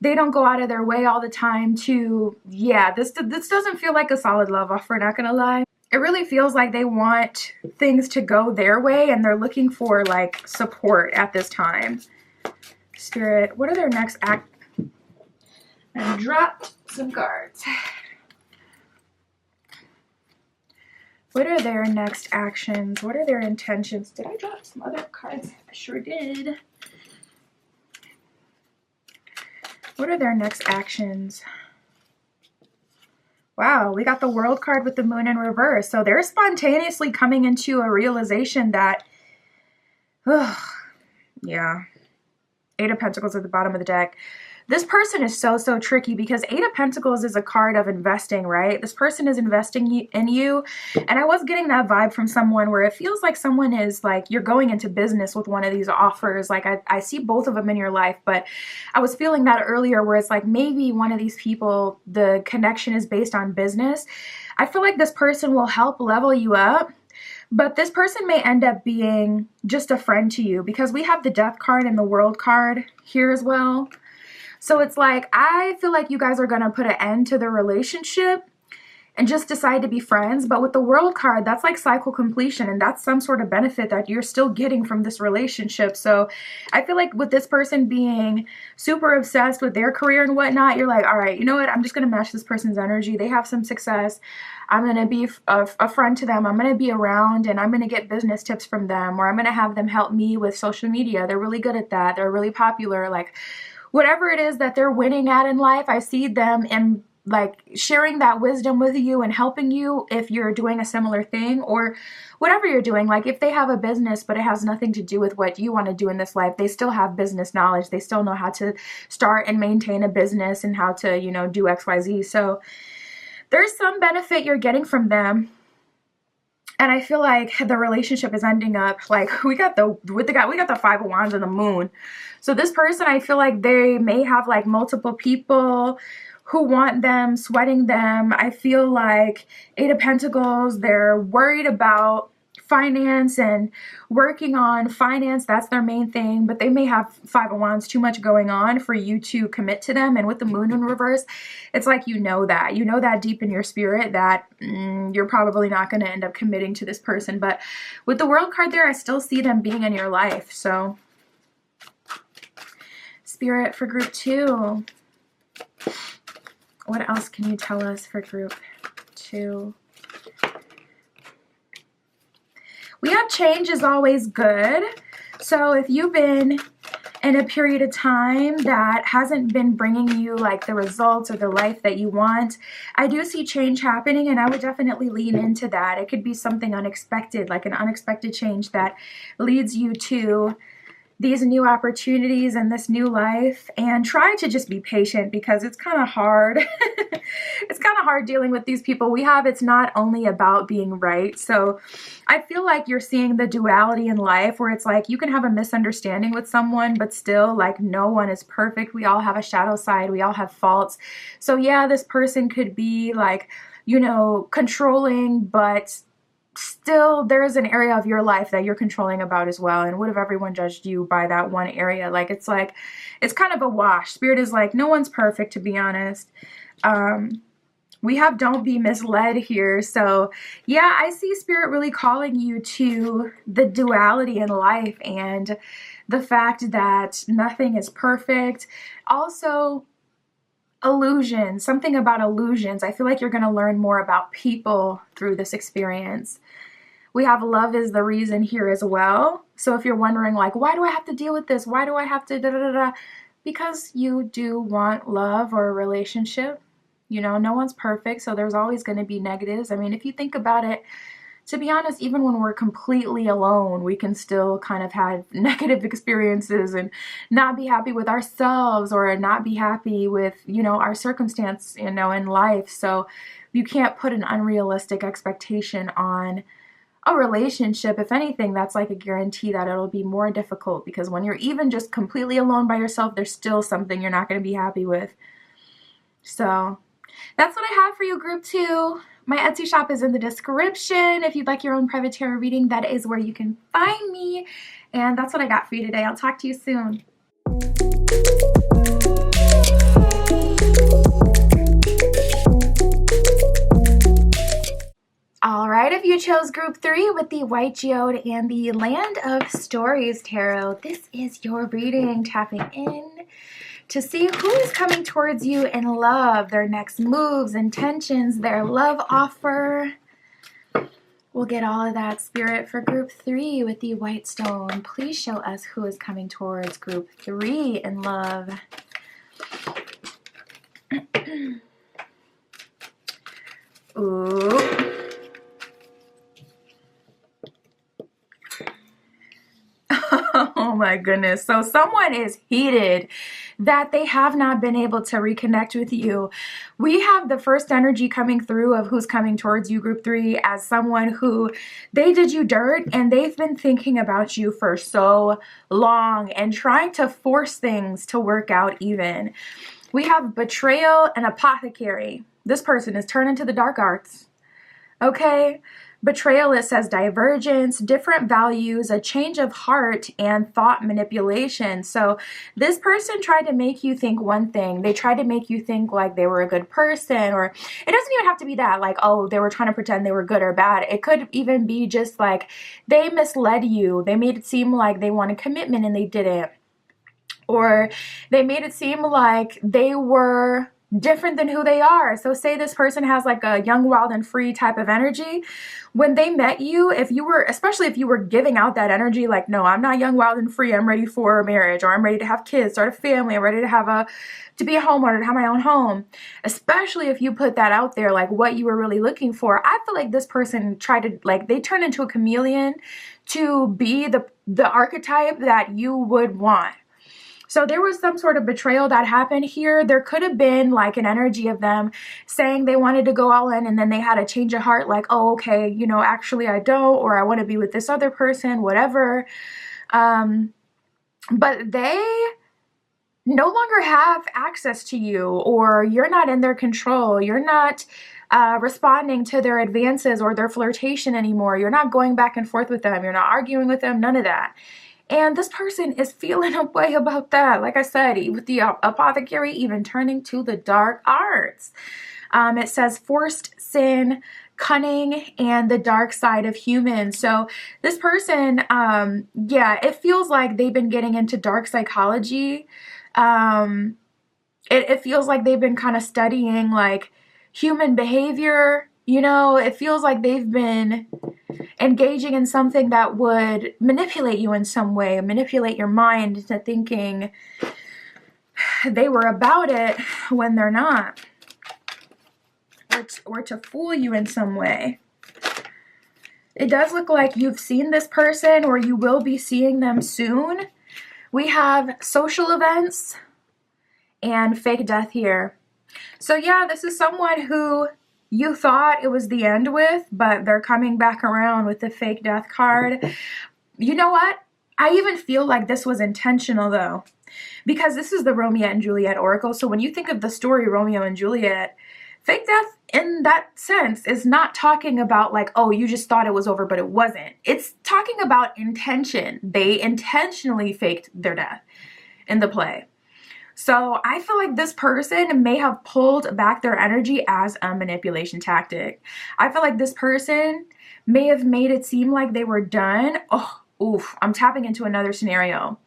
They don't go out of their way all the time to, yeah, this doesn't feel like a solid love offer, not gonna lie. It really feels like they want things to go their way and they're looking for like support at this time. Spirit, what are their next act? I dropped some cards. What are their next actions? What are their intentions? Did I drop some other cards? I sure did. What are their next actions? Wow, we got the World card with the Moon in reverse. So they're spontaneously coming into a realization that, yeah, Eight of Pentacles at the bottom of the deck. This person is so tricky because Eight of Pentacles is a card of investing, right? This person is investing in you. And I was getting that vibe from someone where it feels like someone is like, you're going into business with one of these offers. Like I see both of them in your life, but I was feeling that earlier where it's like maybe one of these people, the connection is based on business. I feel like this person will help level you up. But this person may end up being just a friend to you because we have the Death card and the World card here as well. So it's like, I feel like you guys are going to put an end to the relationship and just decide to be friends. But with the World card, that's like cycle completion, and that's some sort of benefit that you're still getting from this relationship. So I feel like with this person being super obsessed with their career and whatnot, you're like, all right, you know what? I'm just going to match this person's energy. They have some success. I'm going to be a friend to them. I'm going to be around and I'm going to get business tips from them, or I'm going to have them help me with social media. They're really good at that. They're really popular. Like whatever it is that they're winning at in life, I see them in like sharing that wisdom with you and helping you if you're doing a similar thing or whatever you're doing. Like if they have a business, but it has nothing to do with what you want to do in this life, they still have business knowledge. They still know how to start and maintain a business and how to, you know, do XYZ. So there's some benefit you're getting from them. And I feel like the relationship is ending up like we got the Five of Wands and the Moon. So this person, I feel like they may have like multiple people who want them, sweating them. I feel like Eight of Pentacles, they're worried about finance and working on finance. That's their main thing, but they may have Five of Wands, too much going on for you to commit to them. And with the Moon in reverse, it's like you know that deep in your spirit that you're probably not going to end up committing to this person. But with the World card there, I still see them being in your life. So Spirit, for group 2, what else can you tell us for group 2? We have change is always good. So if you've been in a period of time that hasn't been bringing you like the results or the life that you want, I do see change happening, and I would definitely lean into that. It could be something unexpected, like an unexpected change that leads you to these new opportunities and this new life. And try to just be patient because it's kind of hard. It's kind of hard dealing with these people we have. It's not only about being right. So I feel like you're seeing the duality in life where it's like you can have a misunderstanding with someone, but still like no one is perfect. We all have a shadow side. We all have faults. So yeah, this person could be like, you know, controlling, but still there's an area of your life that you're controlling about as well. And what if everyone judged you by that one area? Like it's kind of a wash. Spirit is like, no one's perfect, to be honest. We have don't be misled here. So yeah, I see Spirit really calling you to the duality in life and the fact that nothing is perfect. Also, illusions, something about illusions. I feel like you're going to learn more about people through this experience. We have love is the reason here as well. So if you're wondering like, why do I have to deal with this? Why do I have to da da da da? Because you do want love or a relationship. You know, no one's perfect, so there's always going to be negatives. I mean, if you think about it, to be honest, even when we're completely alone, we can still kind of have negative experiences and not be happy with ourselves or not be happy with, you know, our circumstance, you know, in life. So you can't put an unrealistic expectation on a relationship. If anything, that's like a guarantee that it'll be more difficult, because when you're even just completely alone by yourself, there's still something you're not going to be happy with. So that's what I have for you, group 2. My Etsy shop is in the description. If you'd like your own private tarot reading, that is where you can find me. And that's what I got for you today. I'll talk to you soon. All right, if you chose group 3 with the White Geode and the Land of Stories Tarot, this is your reading, tapping in to see who is coming towards you in love, their next moves, intentions, their love offer. We'll get all of that, Spirit, for group 3 with the White Stone. Please show us who is coming towards group 3 in love. Ooh. Oh my goodness. So someone is heated that they have not been able to reconnect with you. We have the first energy coming through of who's coming towards you, group 3, as someone who they did you dirt and they've been thinking about you for so long and trying to force things to work out even. We have betrayal and apothecary. This person is turned into the dark arts. Okay? Betrayal, it says divergence, different values, a change of heart, and thought manipulation. So this person tried to make you think one thing. They tried to make you think like they were a good person, or it doesn't even have to be that, like, oh, they were trying to pretend they were good or bad. It could even be just like they misled you. They made it seem like they wanted commitment and they didn't. Or they made it seem like they were different than who they are. So say this person has like a young, wild, and free type of energy. When they met you, if you were, especially if you were giving out that energy, like, no, I'm not young, wild, and free, I'm ready for marriage, or I'm ready to have kids, start a family, I'm ready to be a homeowner, to have my own home. Especially if you put that out there, like what you were really looking for. I feel like this person tried to, like, they turned into a chameleon to be the archetype that you would want. So there was some sort of betrayal that happened here. There could have been like an energy of them saying they wanted to go all in, and then they had a change of heart, like, oh, okay, you know, actually I don't, or I want to be with this other person, whatever. But they no longer have access to you, or you're not in their control. You're not responding to their advances or their flirtation anymore. You're not going back and forth with them. You're not arguing with them, none of that. And this person is feeling a way about that. Like I said, with the apothecary even turning to the dark arts. It says forced sin, cunning, and the dark side of humans. So this person, yeah, it feels like they've been getting into dark psychology. It feels like they've been kind of studying like human behavior. You know, it feels like they've been engaging in something that would manipulate you in some way, manipulate your mind into thinking they were about it when they're not, or to fool you in some way. It does look like you've seen this person, or you will be seeing them soon. We have social events and fake death here. So yeah, this is someone who you thought it was the end with, but they're coming back around with the fake death card. You know what? I even feel like this was intentional though, because this is the Romeo and Juliet Oracle. So when you think of the story Romeo and Juliet, fake death in that sense is not talking about like, oh, you just thought it was over, but it wasn't. It's talking about intention. They intentionally faked their death in the play. So I feel like this person may have pulled back their energy as a manipulation tactic. I feel like this person may have made it seem like they were done. Oh, oof, I'm tapping into another scenario.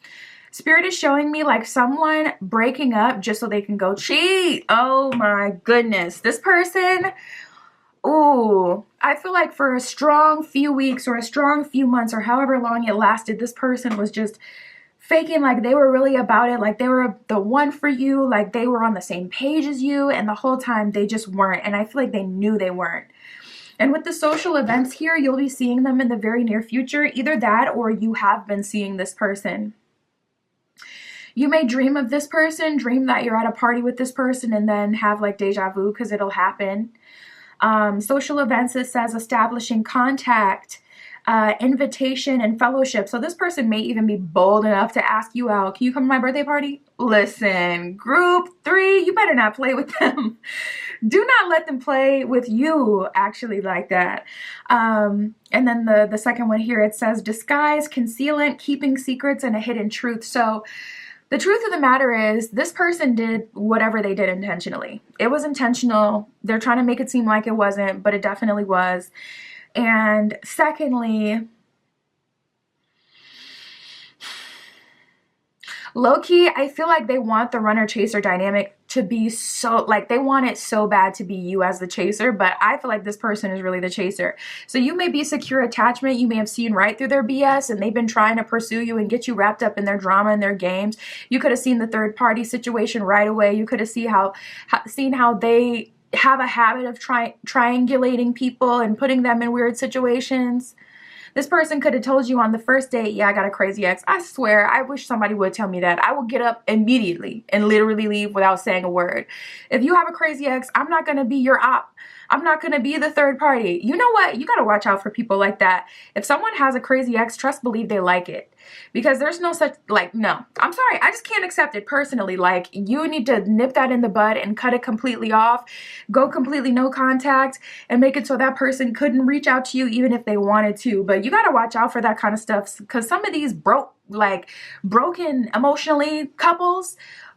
Spirit is showing me like someone breaking up just so they can go cheat. Oh my goodness. This person, Ooh, I feel like for a strong few weeks or a strong few months or however long it lasted, this person was just faking like they were really about it, like they were the one for you, like they were on the same page as you, and the whole time they just weren't. And I feel like they knew they weren't. And with the social events here, you'll be seeing them in the very near future. Either that or you have been seeing this person. You may dream of this person, dream that you're at a party with this person, and then have like deja vu because it'll happen. Social events, it says establishing contact, invitation, and fellowship. So this person may even be bold enough to ask you out. Can you come to my birthday party? Listen, group 3, you better not play with them. Do not let them play with you actually like that. And then the second one here, it says disguise, concealant, keeping secrets, and a hidden truth. So the truth of the matter is this person did whatever they did intentionally. It was intentional. They're trying to make it seem like it wasn't, but it definitely was. And secondly, low-key, I feel like they want the runner-chaser dynamic to be so, like they want it so bad to be you as the chaser, but I feel like this person is really the chaser. So you may be secure attachment, you may have seen right through their BS and they've been trying to pursue you and get you wrapped up in their drama and their games. You could have seen the third-party situation right away. You could have seen how they have a habit of triangulating people and putting them in weird situations. This person could have told you on the first date, yeah, I got a crazy ex. I swear, I wish somebody would tell me that. I will get up immediately and literally leave without saying a word. If you have a crazy ex, I'm not going to be your op. I'm not going to be the third party. You know what? You got to watch out for people like that. If someone has a crazy ex, trust believe they like it. Because there's no such, like, no. I'm sorry. I just can't accept it personally. Like, you need to nip that in the bud and cut it completely off. Go completely no contact and make it so that person couldn't reach out to you even if they wanted to. But you got to watch out for that kind of stuff. Because some of these broken emotionally couples,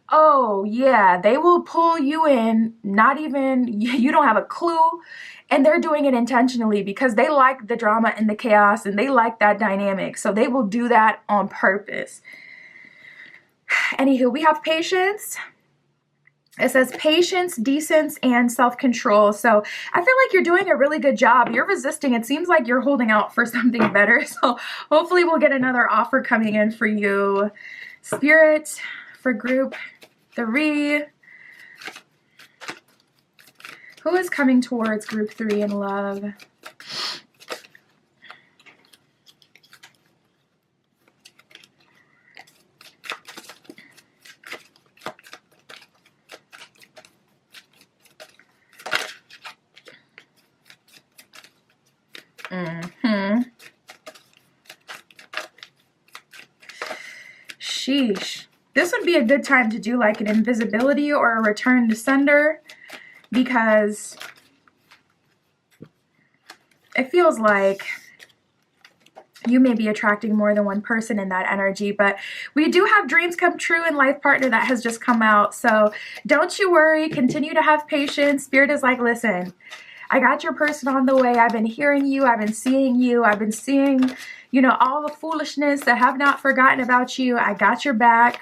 oh yeah, they will pull you in, not even, you don't have a clue, and they're doing it intentionally because they like the drama and the chaos and they like that dynamic. So they will do that on purpose. Anywho, we have patience. It says patience, decence, and self-control. So I feel like you're doing a really good job. You're resisting. It seems like you're holding out for something better. So hopefully we'll get another offer coming in for you. Spirit, for group 3. Who is coming towards group 3 in love? Sheesh. This would be a good time to do like an invisibility or a return to sender, because it feels like you may be attracting more than one person in that energy. But we do have dreams come true and life partner that has just come out. So don't you worry. Continue to have patience. Spirit is like, listen, I got your person on the way. I've been hearing you. I've been seeing you. I've been seeing, you know, all the foolishness that have not forgotten about you. I got your back.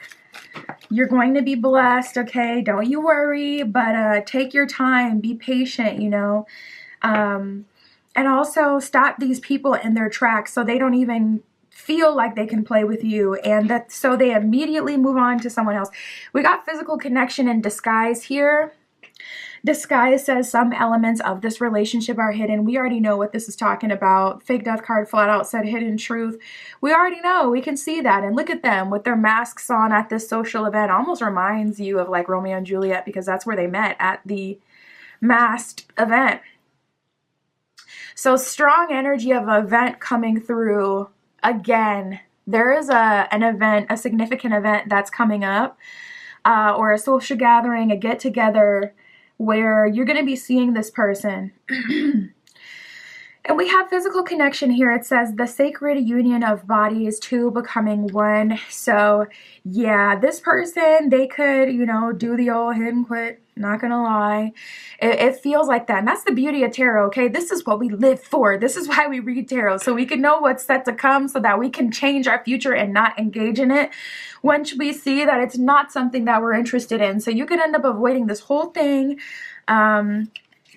You're going to be blessed, okay? Don't you worry, but take your time. Be patient, you know. And also stop these people in their tracks so they don't even feel like they can play with you, and that so they immediately move on to someone else. We got physical connection and disguise here. Disguise says some elements of this relationship are hidden. We already know what this is talking about. Fake death card flat out said hidden truth. We already know. We can see that. And look at them with their masks on at this social event. Almost reminds you of like Romeo and Juliet, because that's where they met, at the masked event. So strong energy of an event coming through. Again, there is an event, a significant event that's coming up, or a social gathering, a get-together, where you're going to be seeing this person. And we have physical connection here. It says the sacred union of bodies, two becoming one. So yeah, this person, they could, you know, do the old hit and quit. Not gonna lie. It feels like that. And that's the beauty of tarot, okay? This is what we live for. This is why we read tarot. So we can know what's set to come, so that we can change our future and not engage in it once we see that it's not something that we're interested in. So you could end up avoiding this whole thing.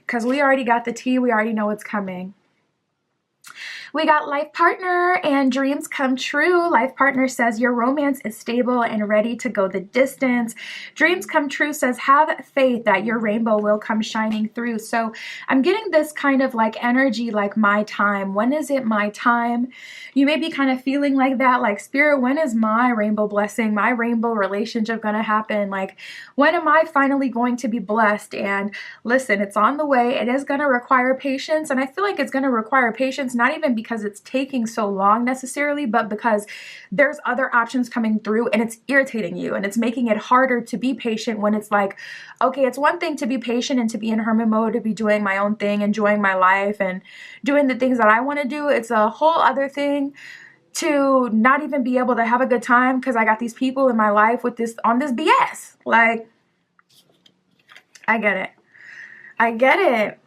because we already got the tea. We already know what's coming. We got life partner and dreams come true. Life partner says your romance is stable and ready to go the distance. Dreams come true says have faith that your rainbow will come shining through. So I'm getting this kind of like energy, like my time. When is it my time? You may be kind of feeling like that, like spirit, when is my rainbow blessing, my rainbow relationship going to happen? Like, when am I finally going to be blessed? And listen, it's on the way. It is going to require patience. And I feel like it's going to require patience, not even because it's taking so long necessarily, but because there's other options coming through and it's irritating you and it's making it harder to be patient when it's like, okay, it's one thing to be patient and to be in hermit mode, to be doing my own thing, enjoying my life and doing the things that I want to do. It's a whole other thing to not even be able to have a good time because I got these people in my life with this on this BS. Like, I get it. I get it.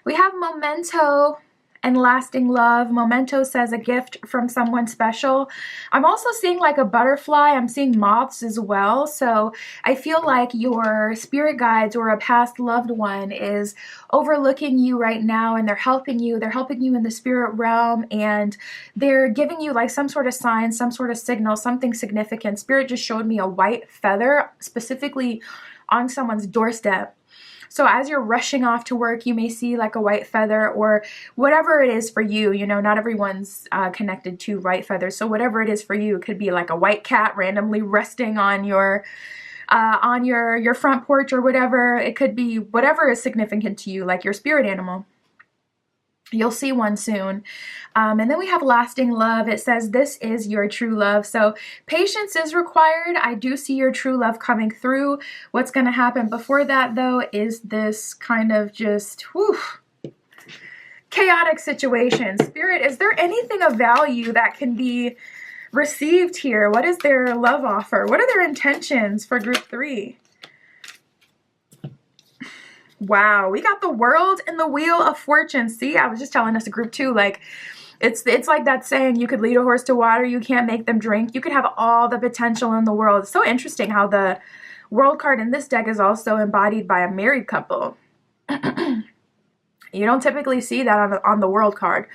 We have memento and lasting love. Memento says a gift from someone special. I'm also seeing like a butterfly. I'm seeing moths as well. So I feel like your spirit guides or a past loved one is overlooking you right now and they're helping you. They're helping you in the spirit realm and they're giving you like some sort of sign, some sort of signal, something significant. Spirit just showed me a white feather specifically on someone's doorstep. So as you're rushing off to work, you may see like a white feather or whatever it is for you. You know, not everyone's connected to white feathers. So whatever it is for you, it could be like a white cat randomly resting on your front porch or whatever. It could be whatever is significant to you, like your spirit animal. You'll see one soon. And then we have lasting love. It says this is your true love. So patience is required. I do see your true love coming through. What's going to happen before that, though, is this kind of just chaotic situation. Spirit, is there anything of value that can be received here? What is their love offer? What are their intentions for group 3? Wow, we got the world and the wheel of fortune. See, I was just telling us a group 2, like it's like that saying, you could lead a horse to water, you can't make them drink. You could have all the potential in the world. It's so interesting how the world card in this deck is also embodied by a married couple. You don't typically see that on the world card.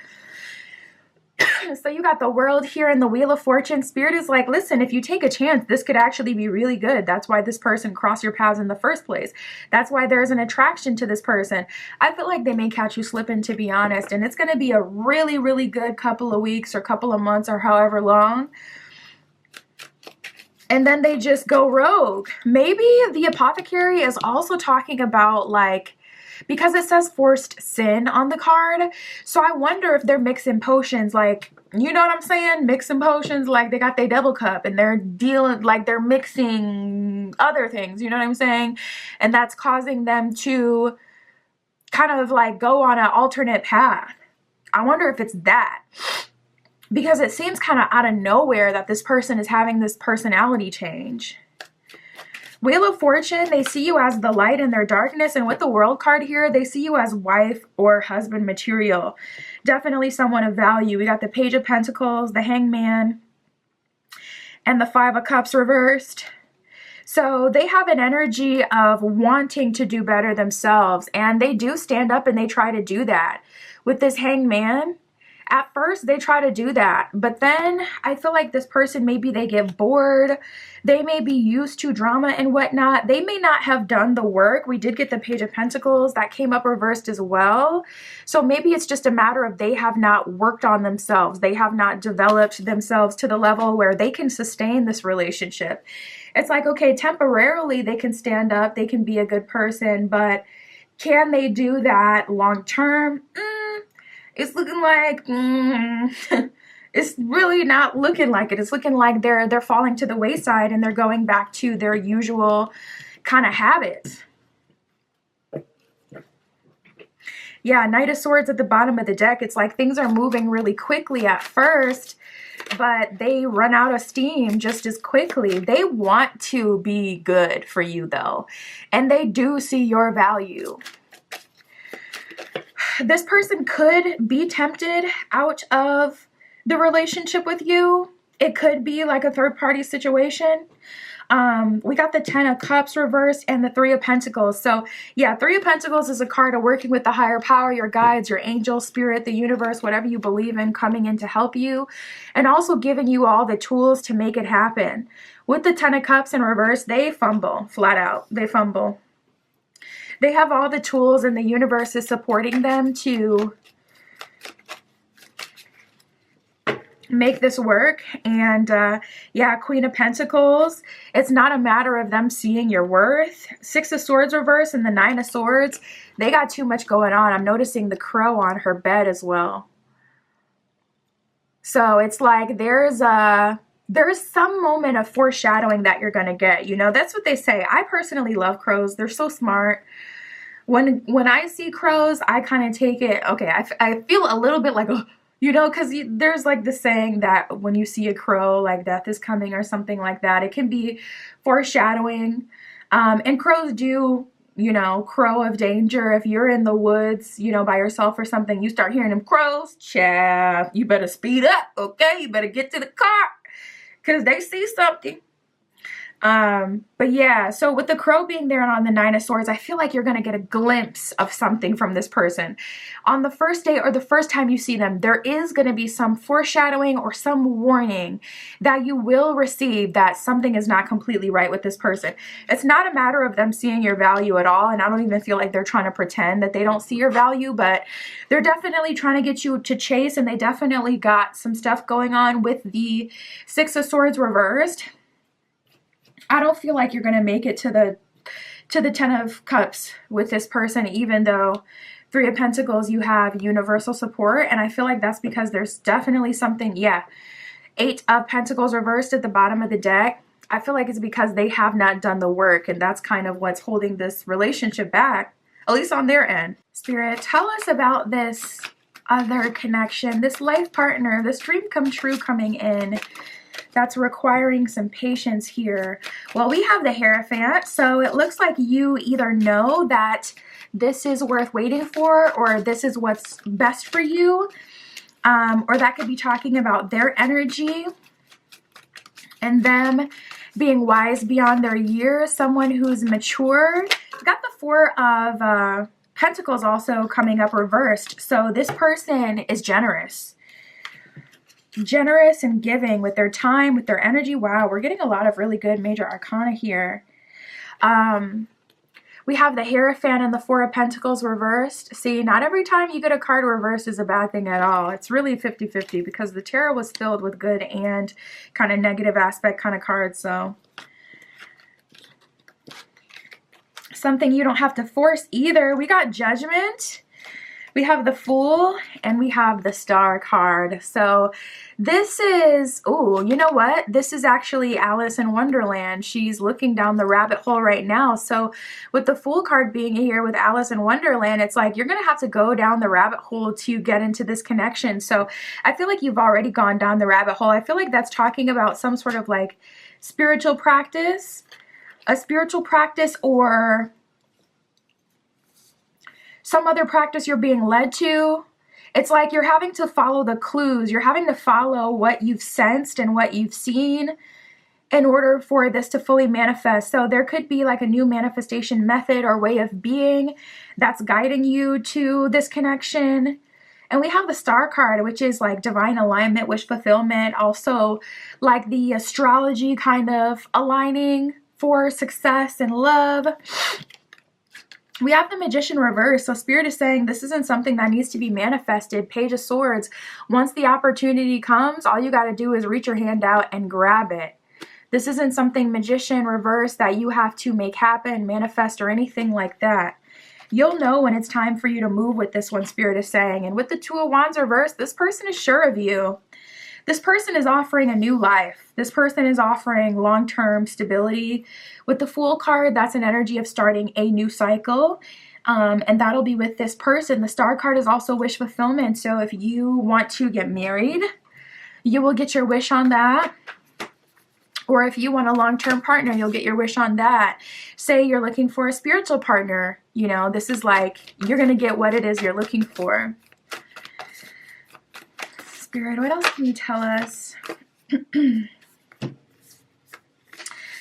So you got the world here and the wheel of fortune. Spirit is like, listen, if you take a chance, this could actually be really good. That's why this person crossed your paths in the first place. That's why there's an attraction to this person. I feel like they may catch you slipping, to be honest, and it's going to be a really, really good couple of weeks or couple of months or however long. And then they just go rogue. Maybe the apothecary is also talking about like, because it says forced sin on the card. So I wonder if they're mixing potions, like, you know what I'm saying? Mixing potions, like they got their double cup and they're dealing, like they're mixing other things, you know what I'm saying? And that's causing them to kind of like go on an alternate path. I wonder if it's that. Because it seems kind of out of nowhere that this person is having this personality change. Wheel of Fortune, they see you as the light in their darkness. And with the world card here, they see you as wife or husband material. Definitely someone of value. We got the Page of Pentacles, the Hangman, and the Five of Cups reversed. So they have an energy of wanting to do better themselves. And they do stand up and they try to do that. With this Hangman, at first they try to do that, but then I feel like this person, maybe they get bored. They may be used to drama and whatnot. They may not have done the work. We did get the Page of Pentacles that came up reversed as well. So maybe it's just a matter of they have not worked on themselves. They have not developed themselves to the level where they can sustain this relationship. It's like, okay, temporarily they can stand up. They can be a good person, but can they do that long term? It's looking like it's really not looking like it. It's looking like they're falling to the wayside and they're going back to their usual kind of habits. Yeah, Knight of Swords at the bottom of the deck. It's like things are moving really quickly at first, but they run out of steam just as quickly. They want to be good for you though, and they do see your value. This person could be tempted out of the relationship with you It could be like a third party situation. We got the 10 of Cups reversed and the 3 of Pentacles. So yeah, 3 of Pentacles is a card of working with the higher power, your guides, your angel, spirit, the universe, whatever you believe in, coming in to help you, and also giving you all the tools to make it happen. With the 10 of Cups in reverse, they fumble, flat out. They fumble. They have all the tools and the universe is supporting them to make this work. And yeah, Queen of Pentacles, it's not a matter of them seeing your worth. 6 of Swords reverse and the 9 of Swords, they got too much going on. I'm noticing the crow on her bed as well. So it's like there's some moment of foreshadowing that you're gonna get. You know, that's what they say. I personally love crows. They're so smart. When I see crows, I kind of take it, okay, I feel a little bit like, oh, you know, because there's like the saying that when you see a crow, like death is coming or something like that. It can be foreshadowing. And crows do, you know, crow of danger. If you're in the woods, you know, by yourself or something, you start hearing them crows, chav, you better speed up, okay? You better get to the car because they see something. But yeah, so with the crow being there and on the 9 of Swords, I feel like you're going to get a glimpse of something from this person. On the first day or the first time you see them, there is going to be some foreshadowing or some warning that you will receive that something is not completely right with this person. It's not a matter of them seeing your value at all, and I don't even feel like they're trying to pretend that they don't see your value, but they're definitely trying to get you to chase, and they definitely got some stuff going on with the 6 of Swords reversed. I don't feel like you're going to make it to the 10 of Cups with this person, even though 3 of Pentacles, you have universal support. And I feel like that's because there's definitely something, yeah. 8 of Pentacles reversed at the bottom of the deck. I feel like it's because they have not done the work, and that's kind of what's holding this relationship back, at least on their end. Spirit, tell us about this other connection, this life partner, this dream come true coming in. That's requiring some patience here. Well, we have the Hierophant, so it looks like you either know that this is worth waiting for, or this is what's best for you, or that could be talking about their energy and them being wise beyond their years, someone who's mature. We got the 4 of Pentacles also coming up reversed, so this person is generous and giving with their time, with their energy. Wow, we're getting a lot of really good major arcana here. We have the Hierophant and the 4 of Pentacles reversed. See, not every time you get a card reversed is a bad thing at all. It's really 50-50 because the tarot was filled with good and kind of negative aspect kind of cards. So something you don't have to force either. We got Judgment. We have the Fool, and we have the Star card. So this is, oh, you know what? This is actually Alice in Wonderland. She's looking down the rabbit hole right now. So with the Fool card being here with Alice in Wonderland, it's like you're going to have to go down the rabbit hole to get into this connection. So I feel like you've already gone down the rabbit hole. I feel like that's talking about some sort of like spiritual practice, a spiritual practice, or some other practice you're being led to. It's like you're having to follow the clues. You're having to follow what you've sensed and what you've seen in order for this to fully manifest. So there could be like a new manifestation method or way of being that's guiding you to this connection. And we have the Star card, which is like divine alignment, wish fulfillment, also like the astrology kind of aligning for success and love. We have the Magician reverse, so Spirit is saying this isn't something that needs to be manifested. Page of Swords, once the opportunity comes, all you got to do is reach your hand out and grab it. This isn't something Magician reverse that you have to make happen, manifest, or anything like that. You'll know when it's time for you to move with this one, Spirit is saying. And with the 2 of Wands reverse, this person is sure of you. This person is offering a new life. This person is offering long-term stability. With the Fool card, that's an energy of starting a new cycle. And that'll be with this person. The Star card is also wish fulfillment. So if you want to get married, you will get your wish on that. Or if you want a long-term partner, you'll get your wish on that. Say you're looking for a spiritual partner. You know, this is like, you're going to get what it is you're looking for. Spirit, what else can you tell us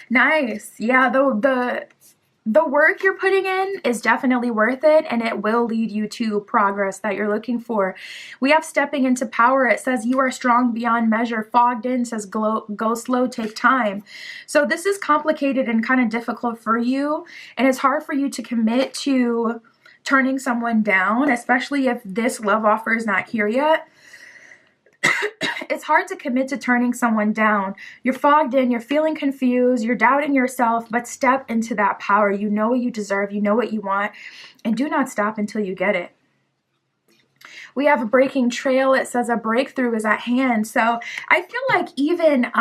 Nice. Yeah, the work you're putting in is definitely worth it, and it will lead you to progress that you're looking for. We have stepping into power. It says you are strong beyond measure. Fogged in says go slow, take time. So this is complicated and kind of difficult for you, and it's hard for you to commit to turning someone down, especially if this love offer is not here yet. It's hard to commit to turning someone down. You're fogged in, you're feeling confused, you're doubting yourself, but step into that power. You know what you deserve, you know what you want, and do not stop until you get it. We have a breaking trail. It says a breakthrough is at hand. So I feel like even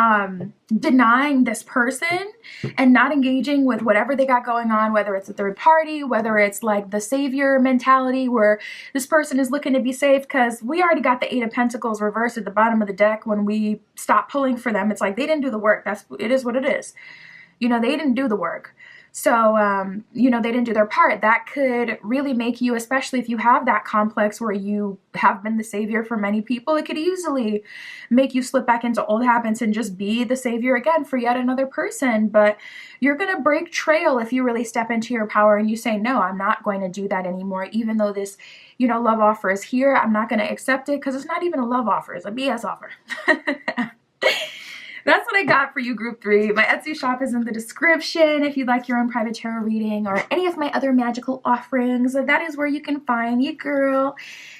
denying this person and not engaging with whatever they got going on, whether it's a third party, whether it's like the savior mentality where this person is looking to be saved, because we already got the Eight of Pentacles reversed at the bottom of the deck when we stopped pulling for them. It's like they didn't do the work. It is what it is. You know, they didn't do the work. So, you know, they didn't do their part. That could really make you, especially if you have that complex where you have been the savior for many people, it could easily make you slip back into old habits and just be the savior again for yet another person. But you're going to break trail if you really step into your power and you say, no, I'm not going to do that anymore. Even though this, you know, love offer is here, I'm not going to accept it because it's not even a love offer. It's a BS offer. That's what I got for you, group 3. My Etsy shop is in the description if you'd like your own private tarot reading or any of my other magical offerings. That is where you can find you, girl.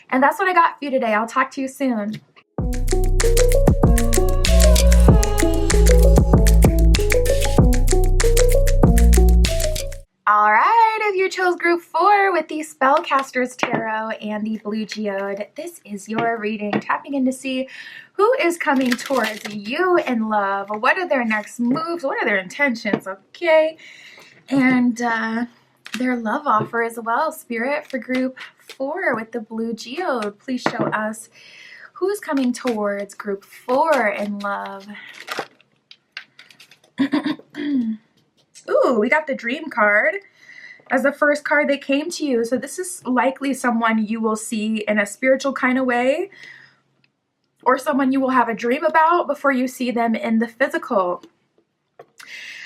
And that's what I got for you today. I'll talk to you soon. All right, if you chose group 4 with the Spellcasters Tarot and the Blue Geode, this is your reading, tapping in to see who is coming towards you in love. What are their next moves? What are their intentions? Okay, and their love offer as well, Spirit, for group 4 with the Blue Geode. Please show us who's coming towards group 4 in love. Ooh, we got the Dream card as the first card that came to you. So this is likely someone you will see in a spiritual kind of way, or someone you will have a dream about before you see them in the physical.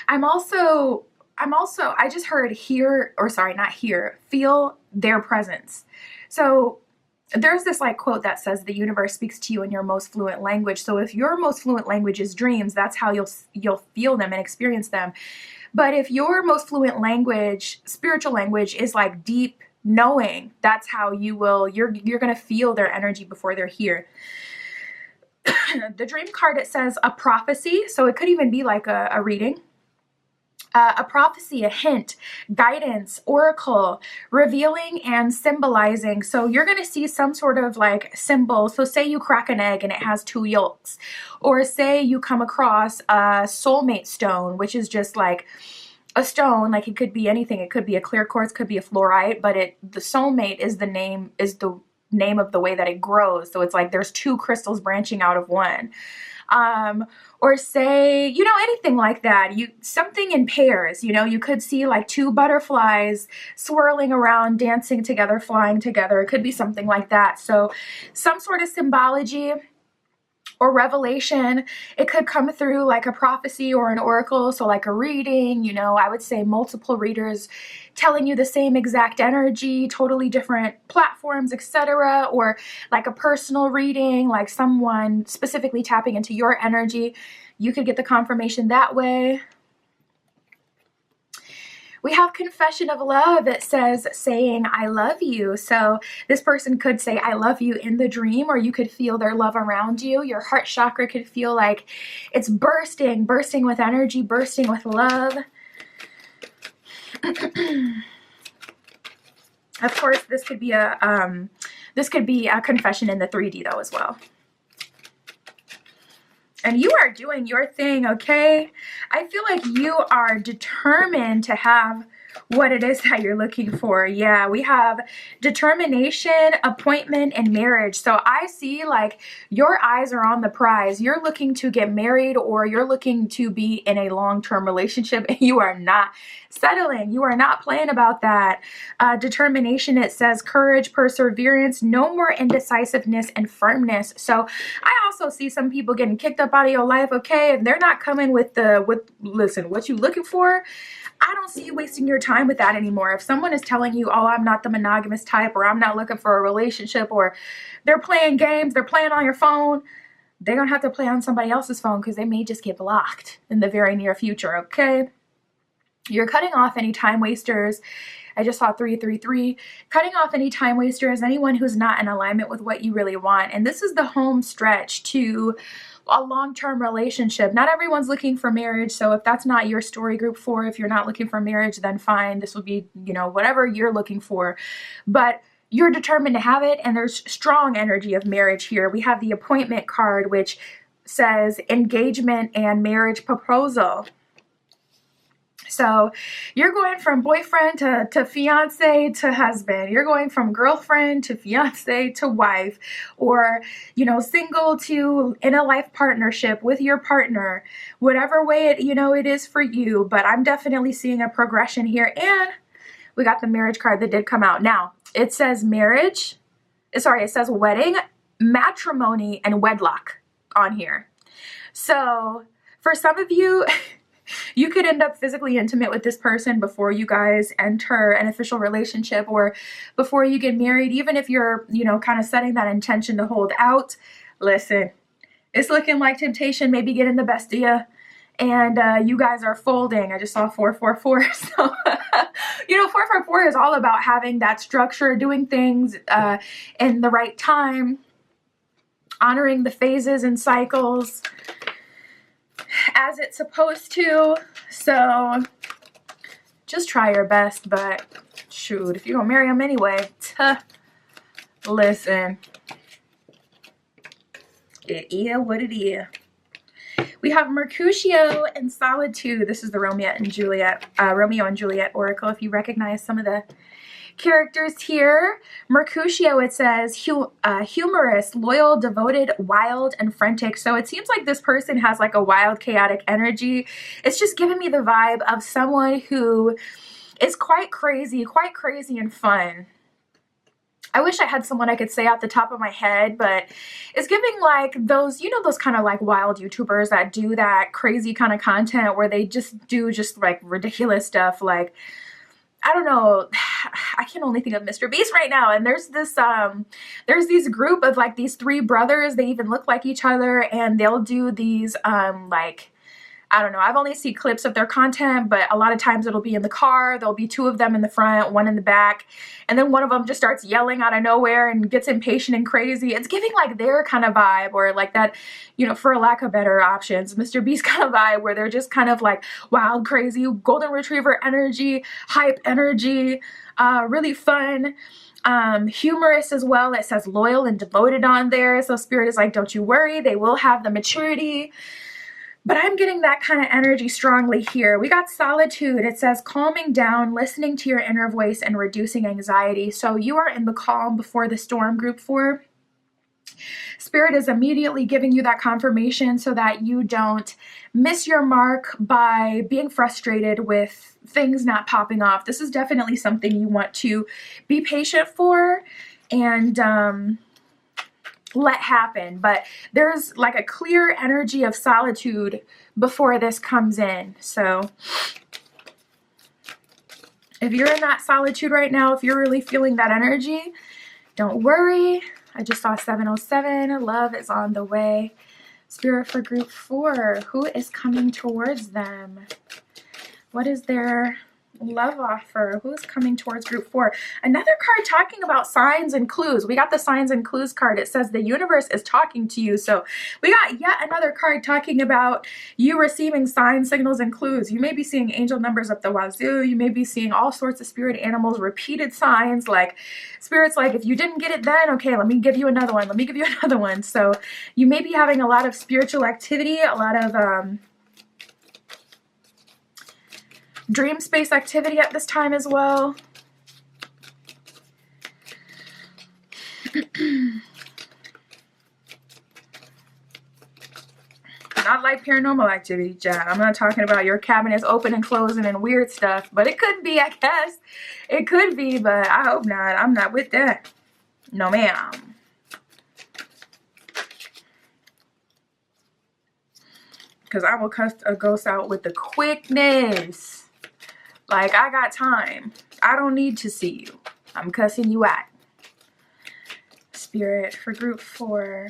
I just heard feel their presence. So there's this like quote that says the universe speaks to you in your most fluent language. So if your most fluent language is dreams, that's how you'll feel them and experience them. But if your most fluent language, spiritual language, is like deep knowing, that's how you're going to feel their energy before they're here. The Dream card, it says a prophecy. So it could even be like a reading. A prophecy, a hint, guidance, oracle, revealing and symbolizing. So you're going to see some sort of like symbol. So say you crack an egg and it has 2 yolks, or say you come across a soulmate stone, which is just like a stone. Like it could be anything. It could be a clear quartz, could be a fluorite, but the soulmate is the name of the way that it grows. So it's like there's 2 crystals branching out of one. Or say, you know, anything like that. Something in pairs, you know, you could see like 2 butterflies swirling around, dancing together, flying together. It could be something like that. So some sort of symbology or revelation. It could come through like a prophecy or an oracle. So like a reading, you know, I would say multiple readers telling you the same exact energy, totally different platforms, etc. Or like a personal reading, like someone specifically tapping into your energy. You could get the confirmation that way. We have confession of love. It says saying, I love you. So this person could say, I love you in the dream, or you could feel their love around you. Your heart chakra could feel like it's bursting with energy, bursting with love. Of course, this could be a confession in the 3D though as well. And you are doing your thing, okay? I feel like you are determined to have what it is that you're looking for. Yeah, we have determination, appointment, and marriage. So I see like your eyes are on the prize. You're looking to get married, or you're looking to be in a long-term relationship, and you are not settling. You are not playing about that. Determination, it says courage, perseverance, no more indecisiveness, and firmness. So I also see some people getting kicked up out of your life. Okay, if they're not coming with listen, what you looking for, I don't see you wasting your time with that anymore. If someone is telling you, oh, I'm not the monogamous type, or I'm not looking for a relationship, or they're playing games, they're playing on your phone, they're going to have to play on somebody else's phone, because they may just get blocked in the very near future, okay? You're cutting off any time wasters. I just saw 333. Cutting off any time wasters, anyone who's not in alignment with what you really want. And this is the home stretch to a long-term relationship. Not everyone's looking for marriage, so if that's not your story, group 4, if you're not looking for marriage, then fine. This will be, you know, whatever you're looking for. But you're determined to have it, and there's strong energy of marriage here. We have the appointment card, which says engagement and marriage proposal. So you're going from boyfriend to fiance to husband. You're going from girlfriend to fiance to wife, or, you know, single to in a life partnership with your partner, whatever way it, you know, it is for you. But I'm definitely seeing a progression here. And we got the marriage card that did come out. Now it says marriage. Sorry, it says wedding, matrimony, and wedlock on here. So for some of you, you could end up physically intimate with this person before you guys enter an official relationship, or before you get married, even if you're, you know, kind of setting that intention to hold out. Listen, it's looking like temptation may be getting the best of you, and you guys are folding. I just saw 444. So, you know, 444 is all about having that structure, doing things in the right time, honoring the phases and cycles as it's supposed to. So just try your best, but shoot, if you don't marry them anyway, listen, it is what it is. We have Mercutio and Solitude. This is the Romeo and Juliet oracle. If you recognize some of the characters here. Mercutio, it says humorous, loyal, devoted, wild, and frantic. So it seems like this person has like a wild, chaotic energy. It's just giving me the vibe of someone who is quite crazy and fun. I wish I had someone I could say off the top of my head, but it's giving like those, you know, those kind of like wild YouTubers that do that crazy kind of content where they just do just like ridiculous stuff. Like, I don't know, I can only think of Mr. Beast right now. And there's this group of like these 3 brothers. They even look like each other, and they'll do these like, I don't know, I've only seen clips of their content, but a lot of times it'll be in the car. There'll be 2 of them in the front, 1 in the back, and then one of them just starts yelling out of nowhere and gets impatient and crazy. It's giving like their kind of vibe, or like that, you know, for a lack of better options, Mr. Beast kind of vibe, where they're just kind of like wild, crazy, golden retriever energy, hype energy, really fun. Humorous as well. It says loyal and devoted on there. So Spirit is like, don't you worry, they will have the maturity. But I'm getting that kind of energy strongly here. We got Solitude. It says calming down, listening to your inner voice, and reducing anxiety. So you are in the calm before the storm, group 4. Spirit is immediately giving you that confirmation so that you don't miss your mark by being frustrated with things not popping off. This is definitely something you want to be patient for and let happen. But there's like a clear energy of solitude before this comes in. So if you're in that solitude right now, if you're really feeling that energy, don't worry. I just saw 707. Love is on the way. Spirit for group 4. Who is coming towards them? What is their love offer? Who's coming towards group 4? Another card talking about signs and clues. We got the signs and clues card. It says the universe is talking to you. So we got yet another card talking about you receiving signs, signals, and clues. You may be seeing angel numbers up the wazoo. You may be seeing all sorts of spirit animals, repeated signs. Like Spirit's like, if you didn't get it then, okay, let me give you another one. Let me give you another one. So you may be having a lot of spiritual activity, a lot of Dream space activity at this time as well. Not like paranormal activity, chat. I'm not talking about your cabinets open and closing and weird stuff, but it could be, I guess. It could be, but I hope not. I'm not with that. No, ma'am. Because I will cuss a ghost out with the quickness. Like, I got time. I don't need to see you. I'm cussing you out. Spirit for group 4.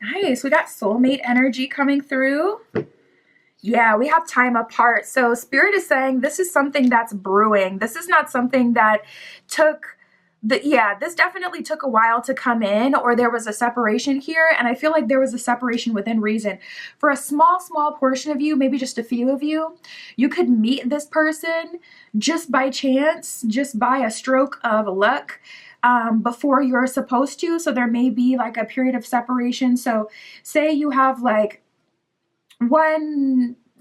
Nice. We got soulmate energy coming through. Yeah, we have time apart. So Spirit is saying this is something that's brewing. This is not something that took this definitely took a while to come in, or there was a separation here. And I feel like there was a separation within reason. For a small portion of you, maybe just a few of you, you could meet this person just by chance, just by a stroke of luck. Before you're supposed to. So there may be like a period of separation. So say you have like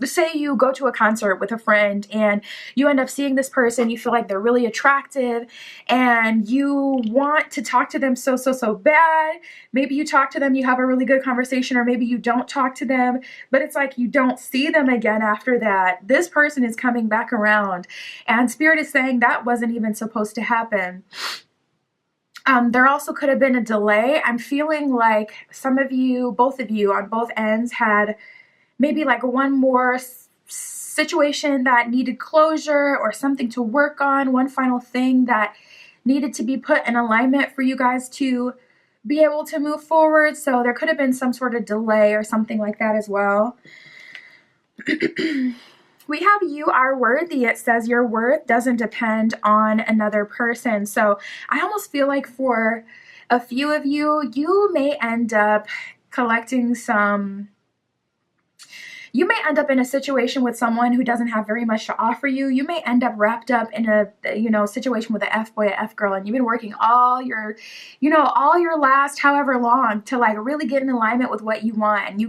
say you go to a concert with a friend and you end up seeing this person, you feel like they're really attractive and you want to talk to them so bad. Maybe you talk to them, you have a really good conversation, or maybe you don't talk to them, but it's like you don't see them again after that. This person is coming back around, and Spirit is saying that wasn't even supposed to happen. There also could have been a delay. I'm feeling like some of you, both of you on both ends, had maybe like one more situation that needed closure or something to work on, one final thing that needed to be put in alignment for you guys to be able to move forward. So there could have been some sort of delay or something like that as well. We have you are worthy. It says your worth doesn't depend on another person. So I almost feel like for a few of you, you may end up collecting some... You may end up in a situation with someone who doesn't have very much to offer you. You may end up wrapped up in a, situation with an F-boy, an F-girl, and you've been working all your last however long to like really get in alignment with what you want. And you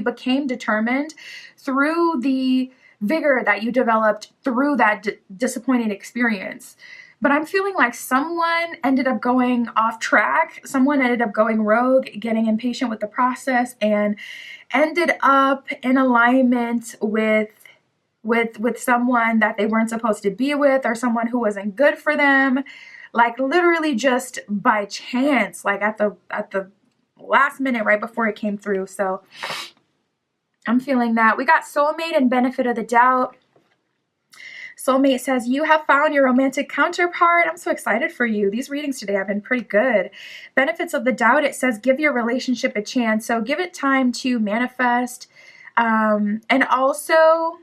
became determined through the vigor that you developed through that disappointing experience. But I'm feeling like someone ended up going off track. Someone ended up going rogue, getting impatient with the process, and ended up in alignment with someone that they weren't supposed to be with, or someone who wasn't good for them. Like literally just by chance, like at the last minute right before it came through. So I'm feeling that. We got soulmate and benefit of the doubt. Soulmate says, you have found your romantic counterpart. I'm so excited for you. These readings today have been pretty good. Benefits of the doubt, it says, give your relationship a chance. So give it time to manifest. And also,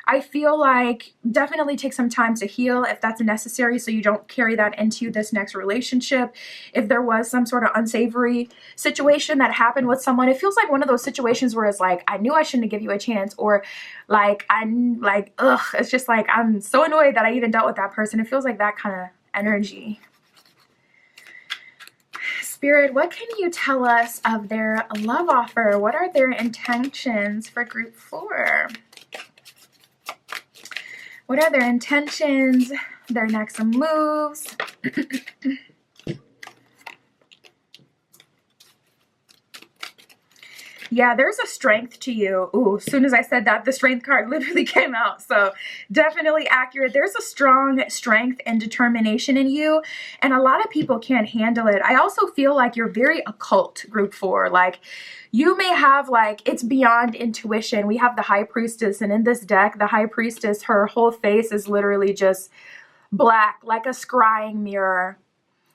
I feel like definitely take some time to heal if that's necessary, so you don't carry that into this next relationship. If there was some sort of unsavory situation that happened with someone, it feels like one of those situations where it's like, I knew I shouldn't have given you a chance, or like, I'm like, ugh, it's just like, I'm so annoyed that I even dealt with that person. It feels like that kind of energy. Spirit, what can you tell us of their love offer? What are their intentions for group 4? What are their intentions, their next moves? Yeah, there's a strength to you. Ooh, as soon as I said that, the strength card literally came out. So definitely accurate. There's a strong strength and determination in you, and a lot of people can't handle it. I also feel like you're very occult, group 4. Like you may have like, it's beyond intuition. We have the High Priestess, and in this deck, the High Priestess, her whole face is literally just black, like a scrying mirror.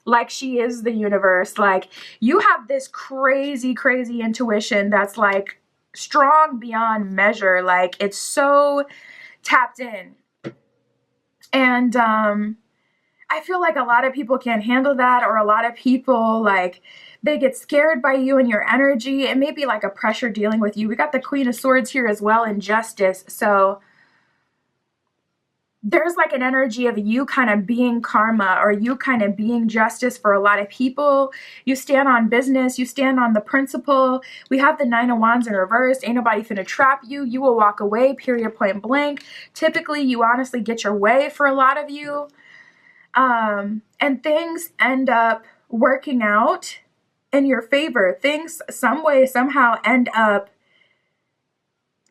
Like she is the universe. Like you have this crazy intuition that's like strong beyond measure. Like it's so tapped in. And I feel like a lot of people can't handle that, or a lot of people like they get scared by you and your energy. It may be like a pressure dealing with you. We got the Queen of Swords here as well in Justice. So there's like an energy of you kind of being karma, or you kind of being justice for a lot of people. You stand on business, you stand on the principle. We have the 9 of Wands in reverse. Ain't nobody finna trap you. You will walk away, period, point blank. Typically, you honestly get your way for a lot of you. And things end up working out in your favor. Things some way, somehow end up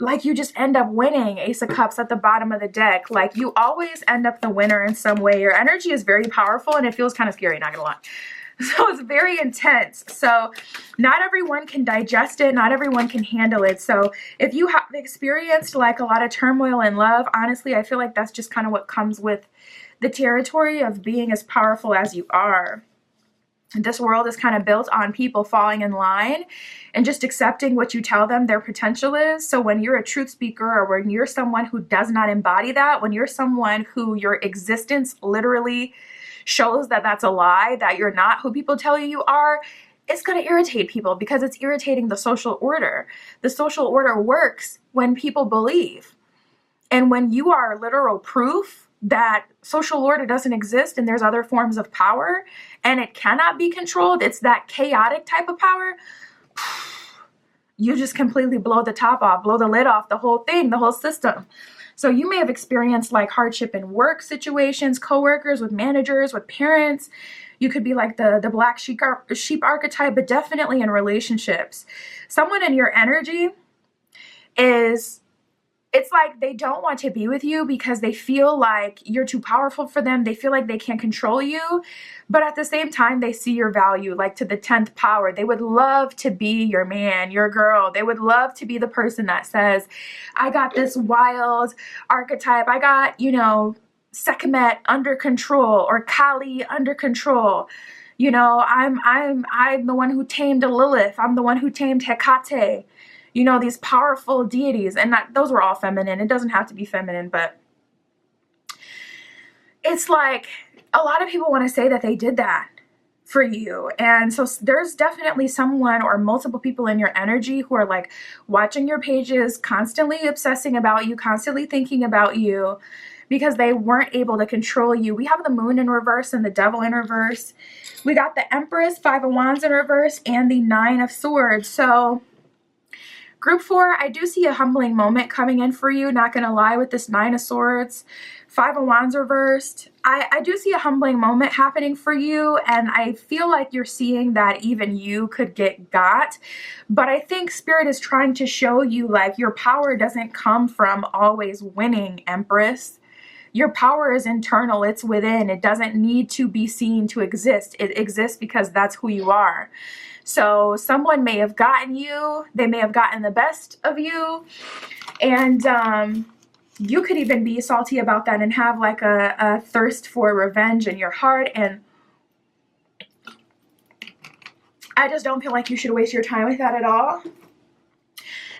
like you just end up winning. Ace of Cups at the bottom of the deck. Like you always end up the winner in some way. Your energy is very powerful and it feels kind of scary, not gonna lie. So it's very intense. So not everyone can digest it. Not everyone can handle it. So if you have experienced like a lot of turmoil in love, honestly, I feel like that's just kind of what comes with the territory of being as powerful as you are. This world is kind of built on people falling in line and just accepting what you tell them their potential is. So when you're a truth speaker, or when you're someone who does not embody that, when you're someone who your existence literally shows that that's a lie, that you're not who people tell you are, it's going to irritate people because it's irritating the social order. The social order works when people believe. And when you are literal proof that social order doesn't exist and there's other forms of power and it cannot be controlled, it's that chaotic type of power, you just completely blow the top off, blow the lid off the whole thing, the whole system. So you may have experienced like hardship in work situations, coworkers, with managers, with parents. You could be like the black sheep archetype, but definitely in relationships. Someone in your energy is, it's like they don't want to be with you because they feel like you're too powerful for them. They feel like they can't control you. But at the same time, they see your value like to the 10th power. They would love to be your man, your girl. They would love to be the person that says, I got this wild archetype. I got, you know, Sekhmet under control, or Kali under control. You know, I'm the one who tamed Lilith. I'm the one who tamed Hecate. You know, these powerful deities, and those were all feminine. It doesn't have to be feminine, but it's like a lot of people want to say that they did that for you. And so there's definitely someone or multiple people in your energy who are like watching your pages, constantly obsessing about you, constantly thinking about you because they weren't able to control you. We have the Moon in reverse and the Devil in reverse. We got the Empress, 5 of Wands in reverse, and the 9 of Swords. So Group 4, I do see a humbling moment coming in for you, not going to lie, with this 9 of Swords, 5 of Wands reversed. I do see a humbling moment happening for you, and I feel like you're seeing that even you could get got. But I think Spirit is trying to show you like your power doesn't come from always winning, Empress. Your power is internal. It's within. It doesn't need to be seen to exist. It exists because that's who you are. So someone may have gotten you. They may have gotten the best of you. And you could even be salty about that and have like a thirst for revenge in your heart. And I just don't feel like you should waste your time with that at all.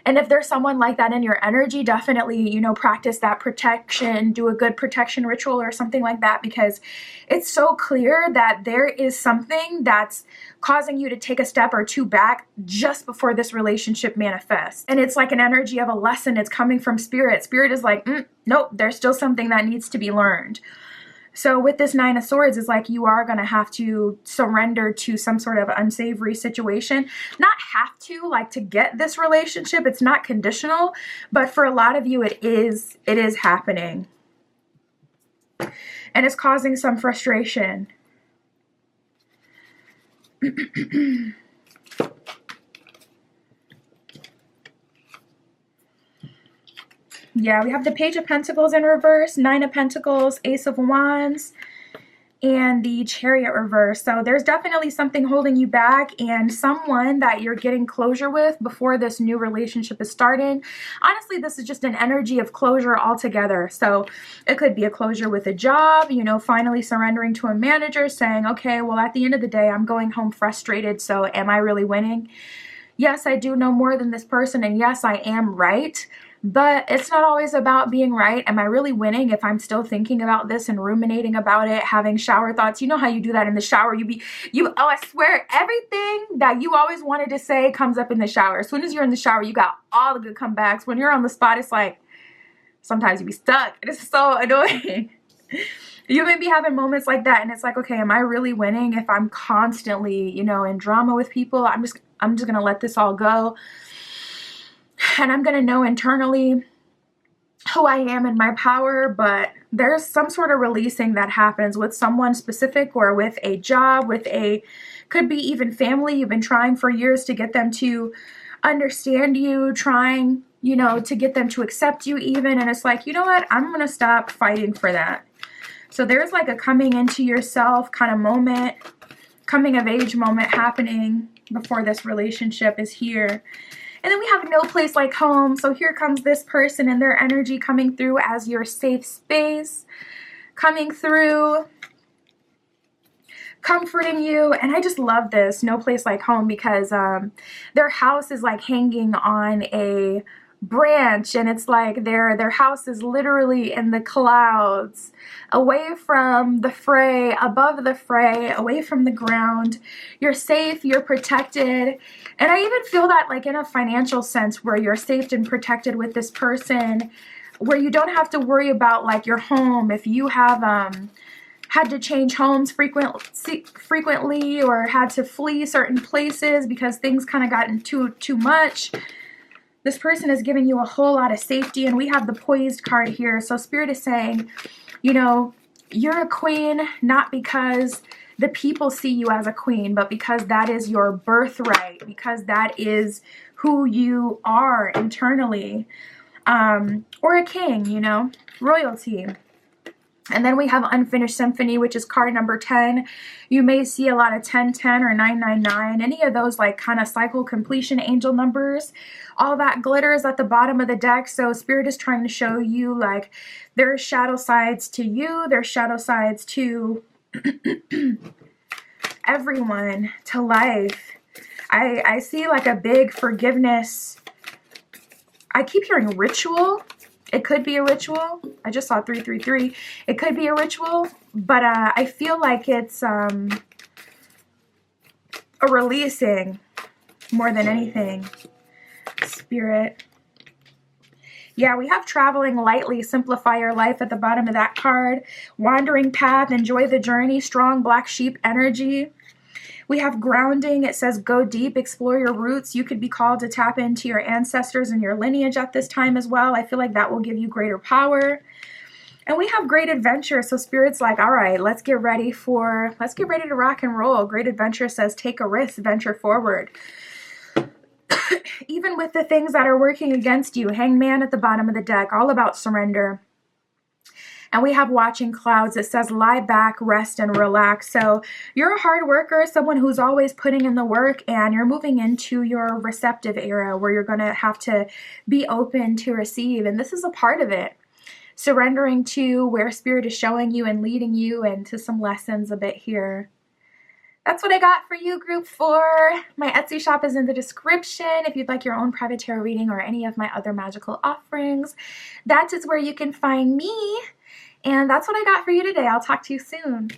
And if there's someone like that in your energy, definitely, you know, practice that protection, do a good protection ritual or something like that, because it's so clear that there is something that's causing you to take a step or two back just before this relationship manifests. And it's like an energy of a lesson. It's coming from Spirit. Spirit is like, nope, there's still something that needs to be learned. So with this 9 of Swords, it's like you are going to have to surrender to some sort of unsavory situation. Not have to, like, to get this relationship. It's not conditional, but for a lot of you, it is happening. And it's causing some frustration. Yeah, we have the Page of Pentacles in reverse, 9 of Pentacles, Ace of Wands, and the Chariot reverse. So there's definitely something holding you back and someone that you're getting closure with before this new relationship is starting. Honestly, this is just an energy of closure altogether. So it could be a closure with a job, you know, finally surrendering to a manager, saying, okay, well, at the end of the day, I'm going home frustrated. So am I really winning? Yes, I do know more than this person. And yes, I am right. But it's not always about being right. Am I really winning if I'm still thinking about this and ruminating about it, having shower thoughts? You know how you do that in the shower. Oh, I swear, everything that you always wanted to say comes up in the shower. As soon as you're in the shower, you got all the good comebacks. When you're on the spot, it's like, sometimes you be stuck. It is so annoying. You may be having moments like that, and it's like, okay, am I really winning if I'm constantly, you know, in drama with people? I'm just gonna let this all go, and I'm gonna know internally who I am and my power. But there's some sort of releasing that happens with someone specific, or with a job, with a, could be even family. You've been trying for years to get them to understand you, trying, you know, to get them to accept you even, and it's like, you know what, I'm gonna stop fighting for that. So there's like a coming into yourself kind of moment, coming of age moment happening before this relationship is here. And then we have no place like home. So here comes this person and their energy coming through as your safe space, coming through, comforting you. And I just love this, no place like home, because their house is like hanging on a branch, and it's like their house is literally in the clouds, away from the fray, above the fray, away from the ground. You're safe, you're protected. And I even feel that like in a financial sense, where you're safe and protected with this person, where you don't have to worry about like your home. If you have had to change homes frequently, or had to flee certain places because things kind of gotten too much, this person is giving you a whole lot of safety. And we have the poised card here. So Spirit is saying, you know, you're a queen, not because the people see you as a queen, but because that is your birthright, because that is who you are internally. Or a king, you know, royalty. And then we have Unfinished Symphony, which is card number 10. You may see a lot of 1010 or 999, any of those like kind of cycle completion angel numbers. All that glitter is at the bottom of the deck. So Spirit is trying to show you like there's shadow sides to you. There's shadow sides to everyone, to life. I see like a big forgiveness. I keep hearing ritual. It could be a ritual. I just saw 333. It could be a ritual, but I feel like it's a releasing more than anything. Spirit. Yeah, we have traveling lightly, simplify your life at the bottom of that card. Wandering path, enjoy the journey, strong black sheep energy. We have grounding. It says go deep, explore your roots. You could be called to tap into your ancestors and your lineage at this time as well. I feel like that will give you greater power. And we have great adventure. So Spirit's like, all right, let's get ready to rock and roll. Great adventure says take a risk, venture forward. Even with the things that are working against you, Hangman at the bottom of the deck, all about surrender. And we have Watching Clouds. It says lie back, rest, and relax. So you're a hard worker, someone who's always putting in the work, and you're moving into your receptive era where you're going to have to be open to receive. And this is a part of it. Surrendering to where Spirit is showing you and leading you into some lessons a bit here. That's what I got for you, Group 4. My Etsy shop is in the description if you'd like your own private tarot reading or any of my other magical offerings. That is where you can find me. And that's what I got for you today. I'll talk to you soon.